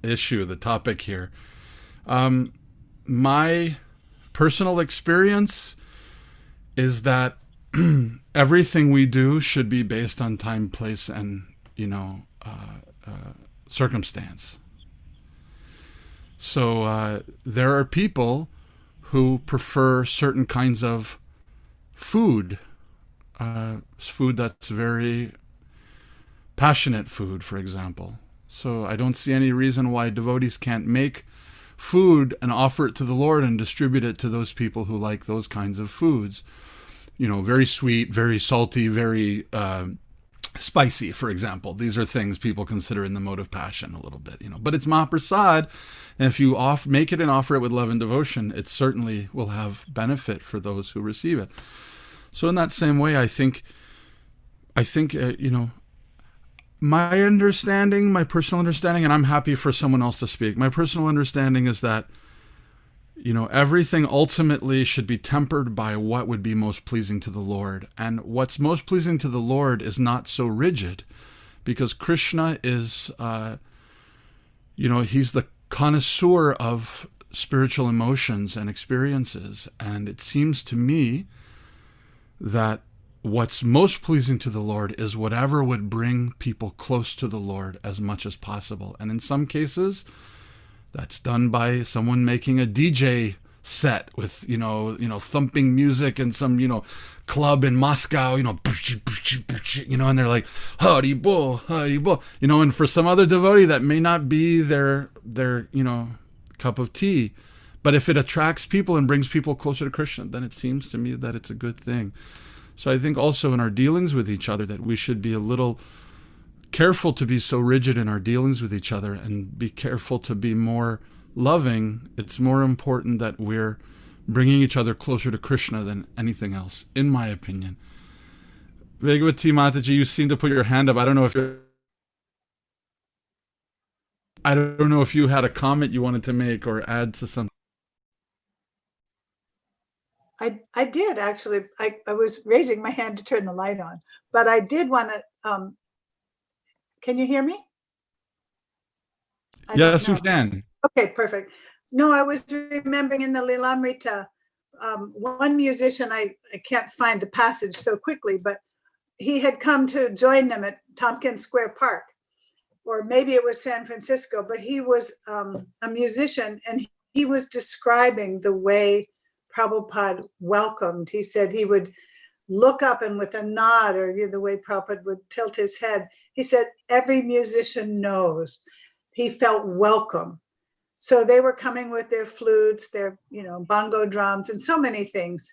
issue, the topic here. My personal experience is that everything we do should be based on time, place, and circumstance. So there are people who prefer certain kinds of food that's very passionate food, for example. So I don't see any reason why devotees can't make food and offer it to the Lord and distribute it to those people who like those kinds of foods. Very sweet, very salty, very spicy, for example. These are things people consider in the mode of passion a little bit, But it's Mahaprasad, and if you make it and offer it with love and devotion, it certainly will have benefit for those who receive it. So in that same way, I think, my understanding, my personal understanding, and I'm happy for someone else to speak. My personal understanding is that, everything ultimately should be tempered by what would be most pleasing to the Lord. And what's most pleasing to the Lord is not so rigid, because Krishna is, he's the connoisseur of spiritual emotions and experiences. And it seems to me that what's most pleasing to the Lord is whatever would bring people close to the Lord as much as possible. And in some cases, that's done by someone making a DJ set with, thumping music and some, club in Moscow, and they're like, Hari Bo, Hari Bo, and for some other devotee that may not be their cup of tea. But if it attracts people and brings people closer to Krishna, then it seems to me that it's a good thing. So I think also in our dealings with each other that we should be a little careful to be so rigid in our dealings with each other and be careful to be more loving. It's more important that we're bringing each other closer to Krishna than anything else, in my opinion. Bhagavati Mataji, you seem to put your hand up. I don't know if you had a comment you wanted to make or add to something. I did actually. I was raising my hand to turn the light on, but I did want to. Can you hear me? Yes, we can. Okay, perfect. No, I was remembering in the Lilamrita, one musician, I can't find the passage so quickly, but he had come to join them at Tompkins Square Park, or maybe it was San Francisco, but he was a musician, and he was describing the way Prabhupada welcomed. He said he would look up and with a nod, or the way Prabhupada would tilt his head, he said every musician knows. He felt welcome. So they were coming with their flutes, their bongo drums, and so many things.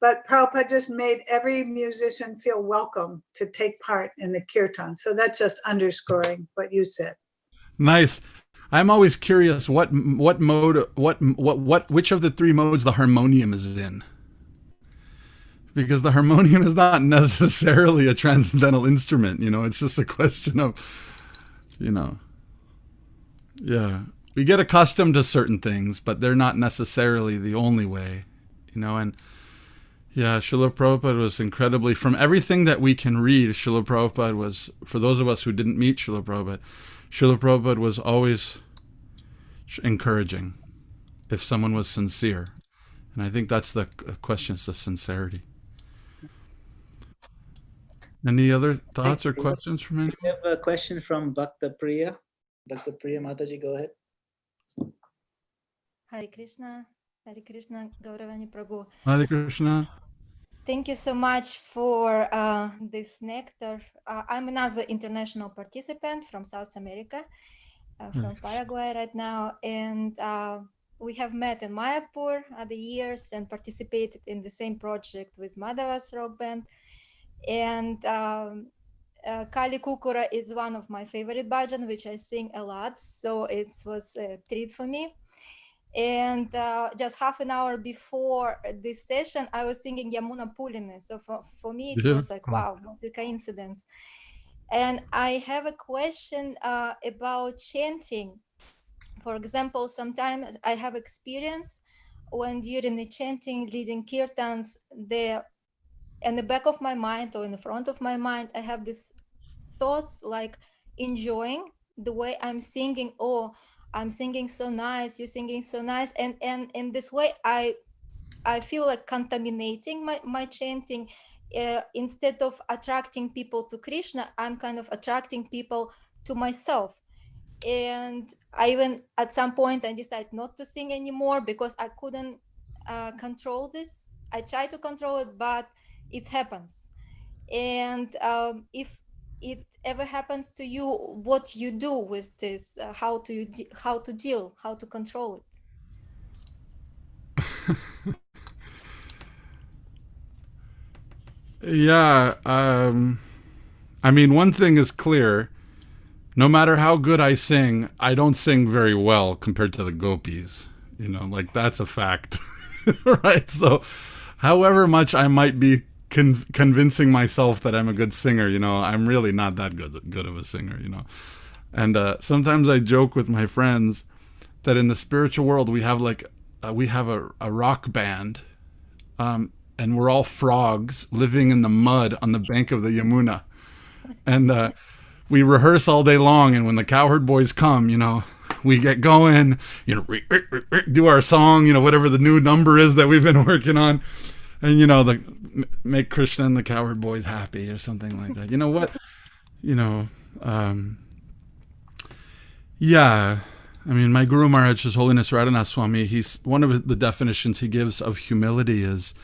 But Prabhupada just made every musician feel welcome to take part in the kirtan. So that's just underscoring what you said. Nice. I'm always curious which of the three modes the harmonium is in. Because the harmonium is not necessarily a transcendental instrument, it's just a question of, yeah. We get accustomed to certain things, but they're not necessarily the only way, and yeah, Srila Prabhupada was incredibly, from everything that we can read, Srila Prabhupada was, for those of us who didn't meet Srila Prabhupada was always encouraging if someone was sincere. And I think that's the question, is the sincerity. Any other thoughts or questions from anyone? We have a question from Bhakta Priya. Bhakta Priya Mataji, go ahead. Hare Krishna, Gaura Vani Prabhu. Hare Krishna. Thank you so much for this nectar. I'm another international participant from South America, from Paraguay right now, and we have met in Mayapur other years and participated in the same project with Madhava's rock band. And Kali Kukura is one of my favorite bhajan, which I sing a lot. So it was a treat for me. And just half an hour before this session, I was singing Yamuna Pulini. So for me, it was like, wow, what a coincidence. And I have a question about chanting. For example, sometimes I have experience when during the chanting, leading kirtans, in the back of my mind or in the front of my mind, I have these thoughts like enjoying the way I'm singing. Oh, I'm singing so nice, you're singing so nice. And in this way, I feel like contaminating my chanting. Instead of attracting people to Krishna, I'm kind of attracting people to myself. And I even, at some point, I decided not to sing anymore because I couldn't control this. I try to control it, but it happens. And if it ever happens to you, what you do with this, how to deal, how to control it? Yeah, I mean, one thing is clear. No matter how good I sing, I don't sing very well compared to the gopis. Like that's a fact, right? So however much I might be convincing myself that I'm a good singer, I'm really not that good of a singer, And sometimes I joke with my friends that in the spiritual world, we have like we have a rock band, and we're all frogs living in the mud on the bank of the Yamuna. And we rehearse all day long. And when the cowherd boys come, we get going, do our song, whatever the new number is that we've been working on. And, make Krishna and the cowherd boys happy or something like that. You know what? Yeah. I mean, my Guru Maharaj, His Holiness Radhanath Swami, one of the definitions he gives of humility is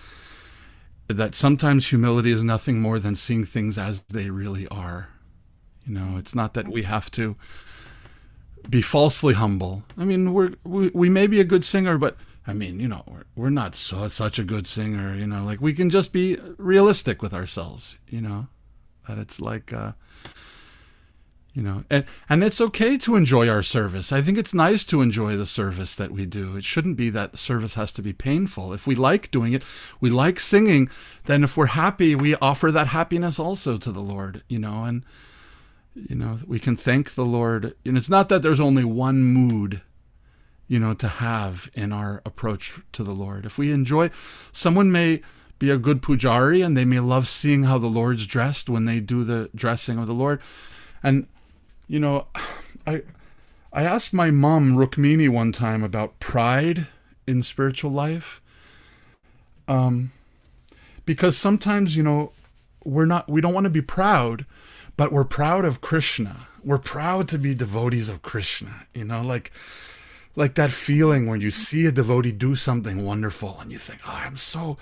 that sometimes humility is nothing more than seeing things as they really are. It's not that we have to be falsely humble. I mean, we may be a good singer, but I mean, we're not such a good singer. Like we can just be realistic with ourselves. That it's like. And it's okay to enjoy our service. I think it's nice to enjoy the service that we do. It shouldn't be that the service has to be painful. If we like doing it, we like singing, then if we're happy, we offer that happiness also to the Lord, and, we can thank the Lord. And it's not that there's only one mood, to have in our approach to the Lord. If we enjoy, someone may be a good pujari and they may love seeing how the Lord's dressed when they do the dressing of the Lord. And I asked my mom, Rukmini, one time about pride in spiritual life. Because sometimes, we don't want to be proud, but we're proud of Krishna. We're proud to be devotees of Krishna, like that feeling when you see a devotee do something wonderful and you think, oh, I'm so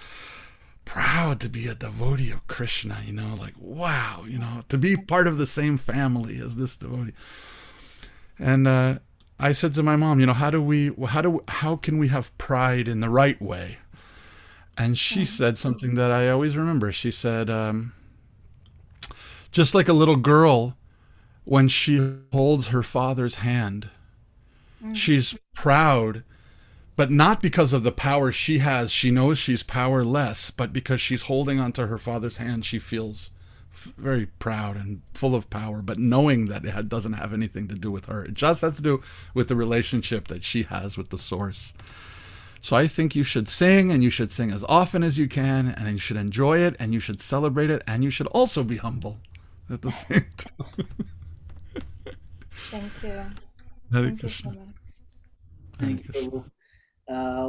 proud to be a devotee of Krishna, like, wow, to be part of the same family as this devotee. And I said to my mom, how can we have pride in the right way? And she said something that I always remember. She said, just like a little girl, when she holds her father's hand, she's proud, but not because of the power she has. She knows she's powerless, but because she's holding onto her father's hand, she feels very proud and full of power, but knowing that it doesn't have anything to do with her. It just has to do with the relationship that she has with the source. So I think you should sing, and you should sing as often as you can, and you should enjoy it, and you should celebrate it, and you should also be humble at the same time. Thank you. Thank you so much. Thank you.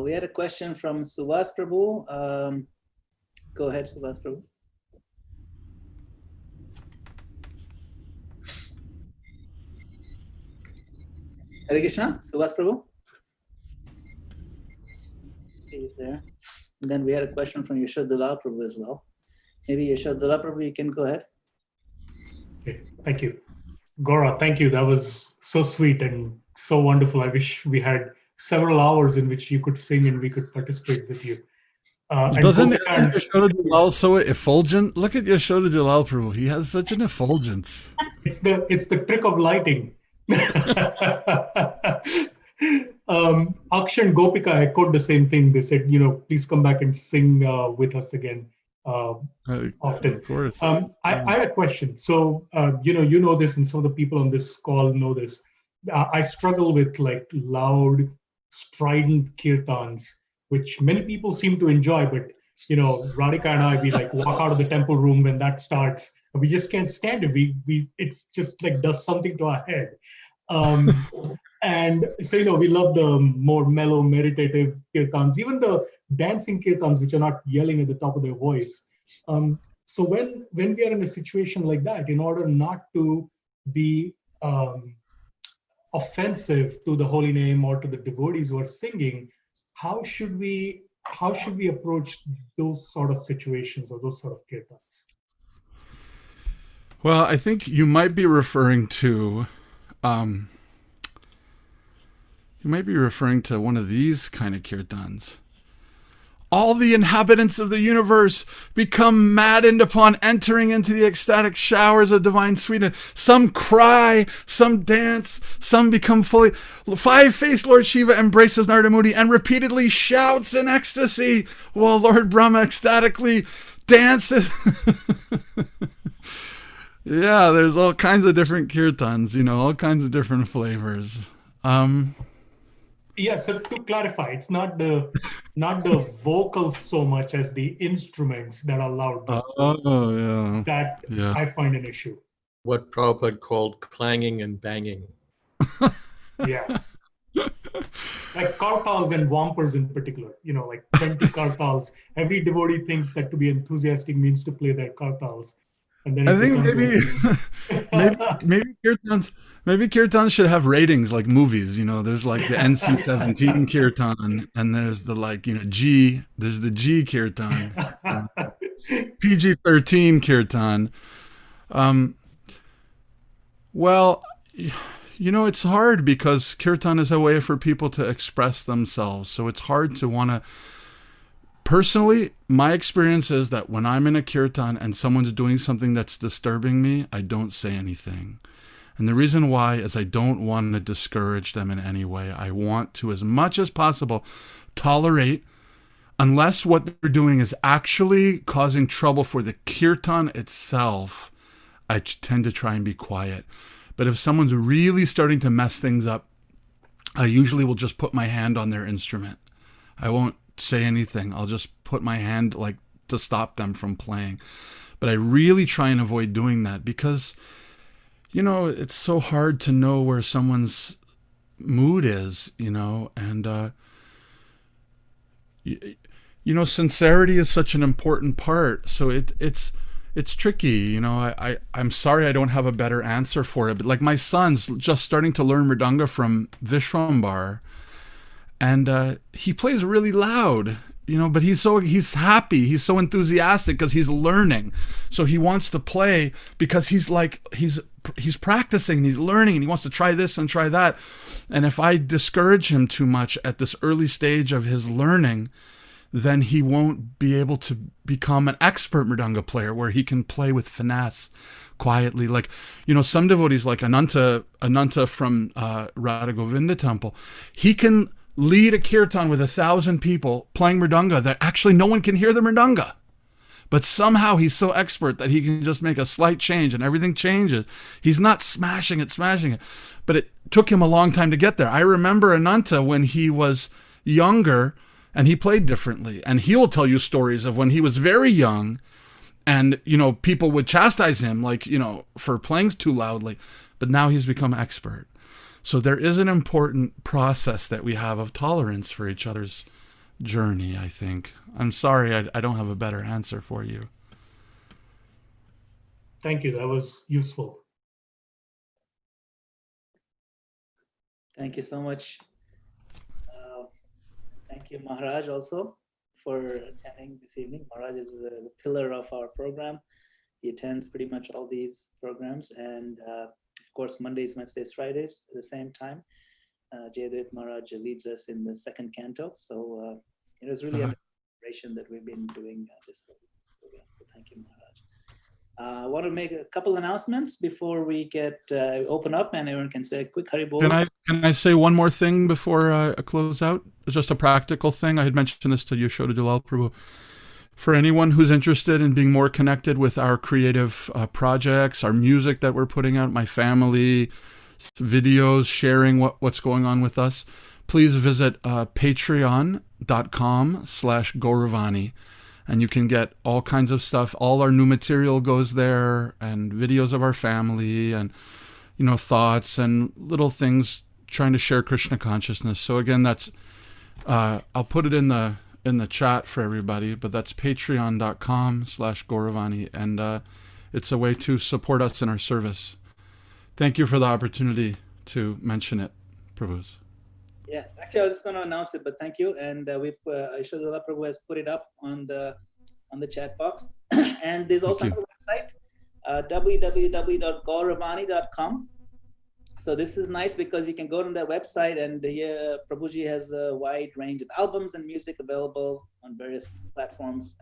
We had a question from Suvas Prabhu. Go ahead, Suvas Prabhu. Hare Krishna, Suvas Prabhu. He's there. And then we had a question from Yashodhara Prabhu as well. Maybe Yashodhara Prabhu, you can go ahead. Okay, thank you. Gaura, thank you. That was so sweet and so wonderful. I wish we had several hours in which you could sing and we could participate with you. Doesn't Yashoda Jalal so effulgent? Look at Yashoda Jalal Prabhu. He has such an effulgence. It's the trick of lighting. Akshay and Gopika echoed the same thing. They said, please come back and sing with us again often. Of course. I had a question. So, you know this, and some of the people on this call know this. I struggle with like loud, strident kirtans, which many people seem to enjoy, but Radhika and I, we like walk out of the temple room when that starts. We just can't stand it. It's just like does something to our head. And so, we love the more mellow, meditative kirtans, even the dancing kirtans, which are not yelling at the top of their voice. So when we are in a situation like that, in order not to be offensive to the holy name or to the devotees who are singing, how should we approach those sort of situations or those sort of kirtans? Well, I think you might be referring to one of these kind of kirtans. All the inhabitants of the universe become maddened upon entering into the ecstatic showers of divine sweetness. Some cry, some dance, some become fully. Five-faced Lord Shiva embraces Narada Muni and repeatedly shouts in ecstasy, while Lord Brahma ecstatically dances. Yeah, there's all kinds of different kirtans, all kinds of different flavors. Yeah, so to clarify, it's not the vocals so much as the instruments that are loud Oh, yeah. that Yeah. I find an issue. What Prabhupada called clanging and banging. Yeah. Like kartals and wampers in particular, like 20 kartals. Every devotee thinks that to be enthusiastic means to play their kartals. And then I it think becomes maybe kirtan should have ratings like movies. There's like the NC-17 kirtan, and there's the there's the G kirtan, PG-13 kirtan. Well, it's hard because kirtan is a way for people to express themselves. So it's hard to want to. Personally, my experience is that when I'm in a kirtan and someone's doing something that's disturbing me, I don't say anything. And the reason why is I don't want to discourage them in any way. I want to, as much as possible, tolerate, unless what they're doing is actually causing trouble for the kirtan itself, I tend to try and be quiet. But if someone's really starting to mess things up, I usually will just put my hand on their instrument. I won't say anything. I'll just put my hand to stop them from playing. But I really try and avoid doing that because, it's so hard to know where someone's mood is, and, sincerity is such an important part. So it's tricky, I'm sorry I don't have a better answer for it. But like my son's just starting to learn mridanga from Vishwambar, and he plays really loud, but he's happy. He's so enthusiastic because he's learning. So he wants to play because he's practicing and he's learning and he wants to try this and try that. And if I discourage him too much at this early stage of his learning, then he won't be able to become an expert mridanga player where he can play with finesse quietly. Like, some devotees like Ananta from Radha Govinda temple, he can lead a kirtan with 1,000 people playing mridanga that actually no one can hear the mridanga. But somehow he's so expert that he can just make a slight change and everything changes. He's not smashing it. But it took him a long time to get there. I remember Ananta when he was younger and he played differently. And he will tell you stories of when he was very young and, people would chastise him for playing too loudly. But now he's become expert. So there is an important process that we have of tolerance for each other's journey, I think. I'm sorry, I don't have a better answer for you. Thank you. That was useful. Thank you so much. Thank you, Maharaj, also for attending this evening. Maharaj is the pillar of our program. He attends pretty much all these programs, and of course, Mondays, Wednesdays, Fridays at the same time. Jayadevit Maharaj leads us in the second canto. So it was really a celebration that we've been doing this program. So thank you, Maharaj. I want to make a couple announcements before we get open up and everyone can say a quick Hari Bol. Can I say one more thing before I close out? Just a practical thing. I had mentioned this to Yashoda Jalal Prabhu. For anyone who's interested in being more connected with our creative projects, our music that we're putting out, my family, videos, sharing what's going on with us, please visit patreon.com/Gauravani. And you can get all kinds of stuff. All our new material goes there, and videos of our family, and thoughts and little things trying to share Krishna consciousness. So again, that's I'll put it in the chat for everybody, but that's patreon.com/Gauravani, and it's a way to support us in our service. Thank you for the opportunity to mention it, Prabhus. Yes, actually, I was just going to announce it, but thank you. And Ishwadala Prabhu has put it up on the chat box. And there's also a website, www.gauravani.com. So this is nice because you can go to that website, and here Prabhuji has a wide range of albums and music available on various platforms,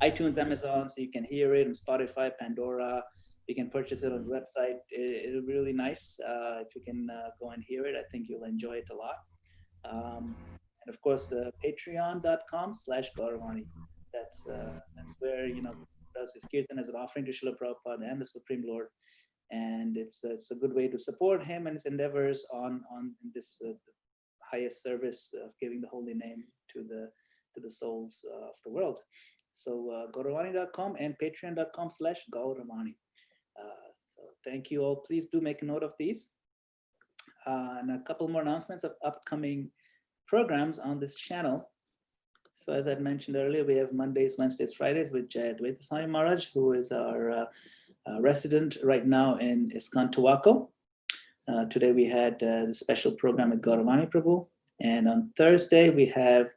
iTunes, Amazon, so you can hear it on Spotify, Pandora. You can purchase it on the website. It'll be really nice if you can go and hear it. I think you'll enjoy it a lot. And of course, patreon.com/Gauravani. That's where does his kirtan as an offering to Srila Prabhupada and the Supreme Lord. And it's a good way to support him and his endeavors on this highest service of giving the holy name to the souls of the world. So gauravani.com and patreon.com/Gauravani. So thank you all. Please do make a note of these. And a couple more announcements of upcoming programs on this channel. So as I mentioned earlier, we have Mondays, Wednesdays, Fridays with Jayadvaita Swami Maharaj, who is our resident right now in ISKCON Towaco. Today we had the special program with Gauravani Prabhu. And on Thursday we have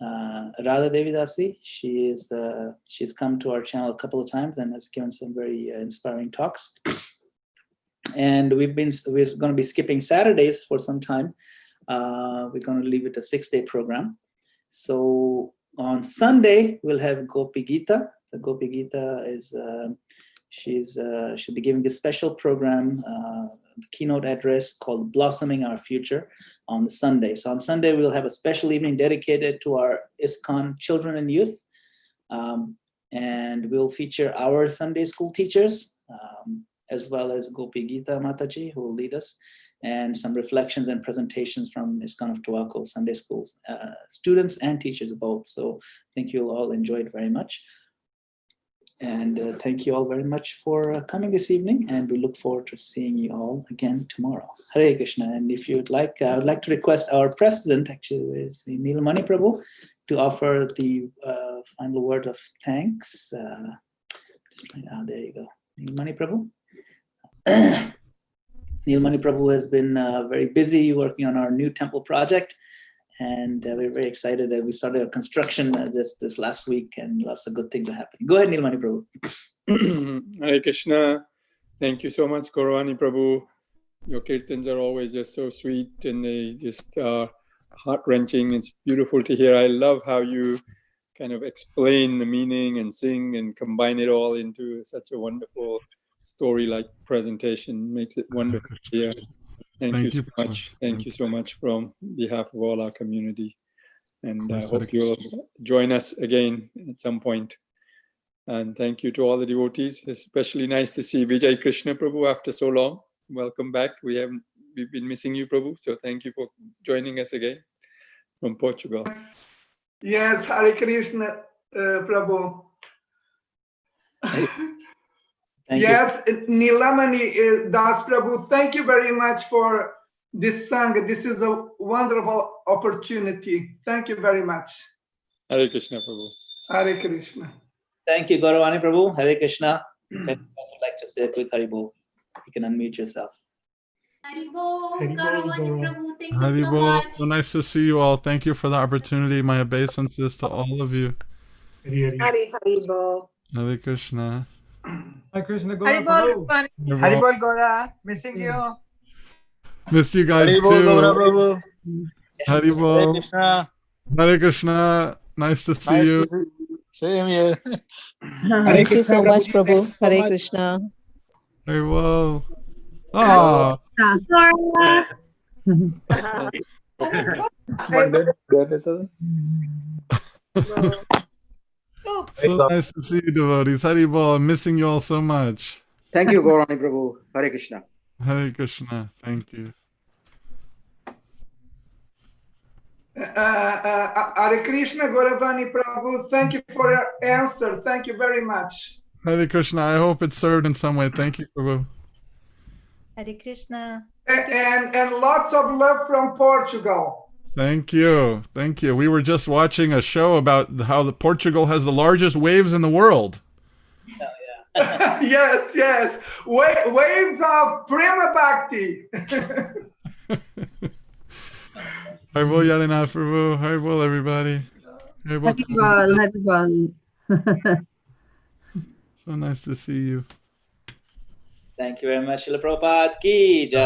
Radha Devidasi. She's come to our channel a couple of times and has given some very inspiring talks. And we're going to be skipping Saturdays for some time. We're going to leave it a 6-day program. So on Sunday we'll have Gopi Gita. So Gopi Gita is she'll be giving this special program, the keynote address called "Blossoming Our Future" on the Sunday. So on Sunday we'll have a special evening dedicated to our ISKCON children and youth, and we'll feature our Sunday school teachers, as well as Gopi Gita Mataji, who will lead us, and some reflections and presentations from ISKCON of Towaco Sunday schools, students and teachers both. So I think you'll all enjoy it very much. And thank you all very much for coming this evening, and we look forward to seeing you all again tomorrow. Hare Krishna. And if you'd like, I would like to request our president, actually, is Neelamani Prabhu, to offer the final word of thanks. There you go. Neelamani Prabhu. Neelamani Prabhu has been very busy working on our new temple project. And we're very excited that we started our construction this last week, and lots of good things are happening. Go ahead, Neelamani Prabhu. Hare Krishna. Thank you so much, Gauravani Prabhu. Your kirtans are always just so sweet, and they just are heart-wrenching. It's beautiful to hear. I love how you kind of explain the meaning and sing and combine it all into such a wonderful story-like presentation. Makes it wonderful to hear. Thank you so much. Thank you so much from behalf of all our community. And I hope you'll join us again at some point. And thank you to all the devotees. Especially nice to see Vijay Krishna Prabhu after so long. Welcome back. We've been missing you, Prabhu. So thank you for joining us again from Portugal. Yes, Hare Krishna, Prabhu. Yes, Neelamani Das Prabhu, thank you very much for this song. This is a wonderful opportunity. Thank you very much. Hare Krishna Prabhu. Hare Krishna. Thank you, Gauravani Prabhu. Hare Krishna. If anyone else would like to say a quick Haribol, you can unmute yourself. Haribol, Gauravani Prabhu, thank you so Haribol, much. so nice to see you all. Thank you for the opportunity. My obeisances to all of you. Haribol. Hare Krishna. Hare Krishna, Gaura. Haribol, Gaura. Missing you. Missed you guys too. Haribol. Hare Krishna. Nice to see you. Same here. Thank you so much, Prabhu. Hare Krishna. Haribol. Ah. So nice to see you, devotees. Haribol, I'm missing you all so much. Thank you, Gauravani Prabhu. Hare Krishna. Hare Krishna. Thank you. Hare Krishna, Gauravani Prabhu, thank you for your answer. Thank you very much. Hare Krishna. I hope it served in some way. Thank you, Prabhu. Hare Krishna. And lots of love from Portugal. Thank you. Thank you. We were just watching a show about how Portugal has the largest waves in the world. Yes. Waves of Prema Bhakti. Haribol Yarinath Prabhu. Haribol everybody. Haribol. So nice to see you. Thank you very much, Srila Prabhupada Ki Jai.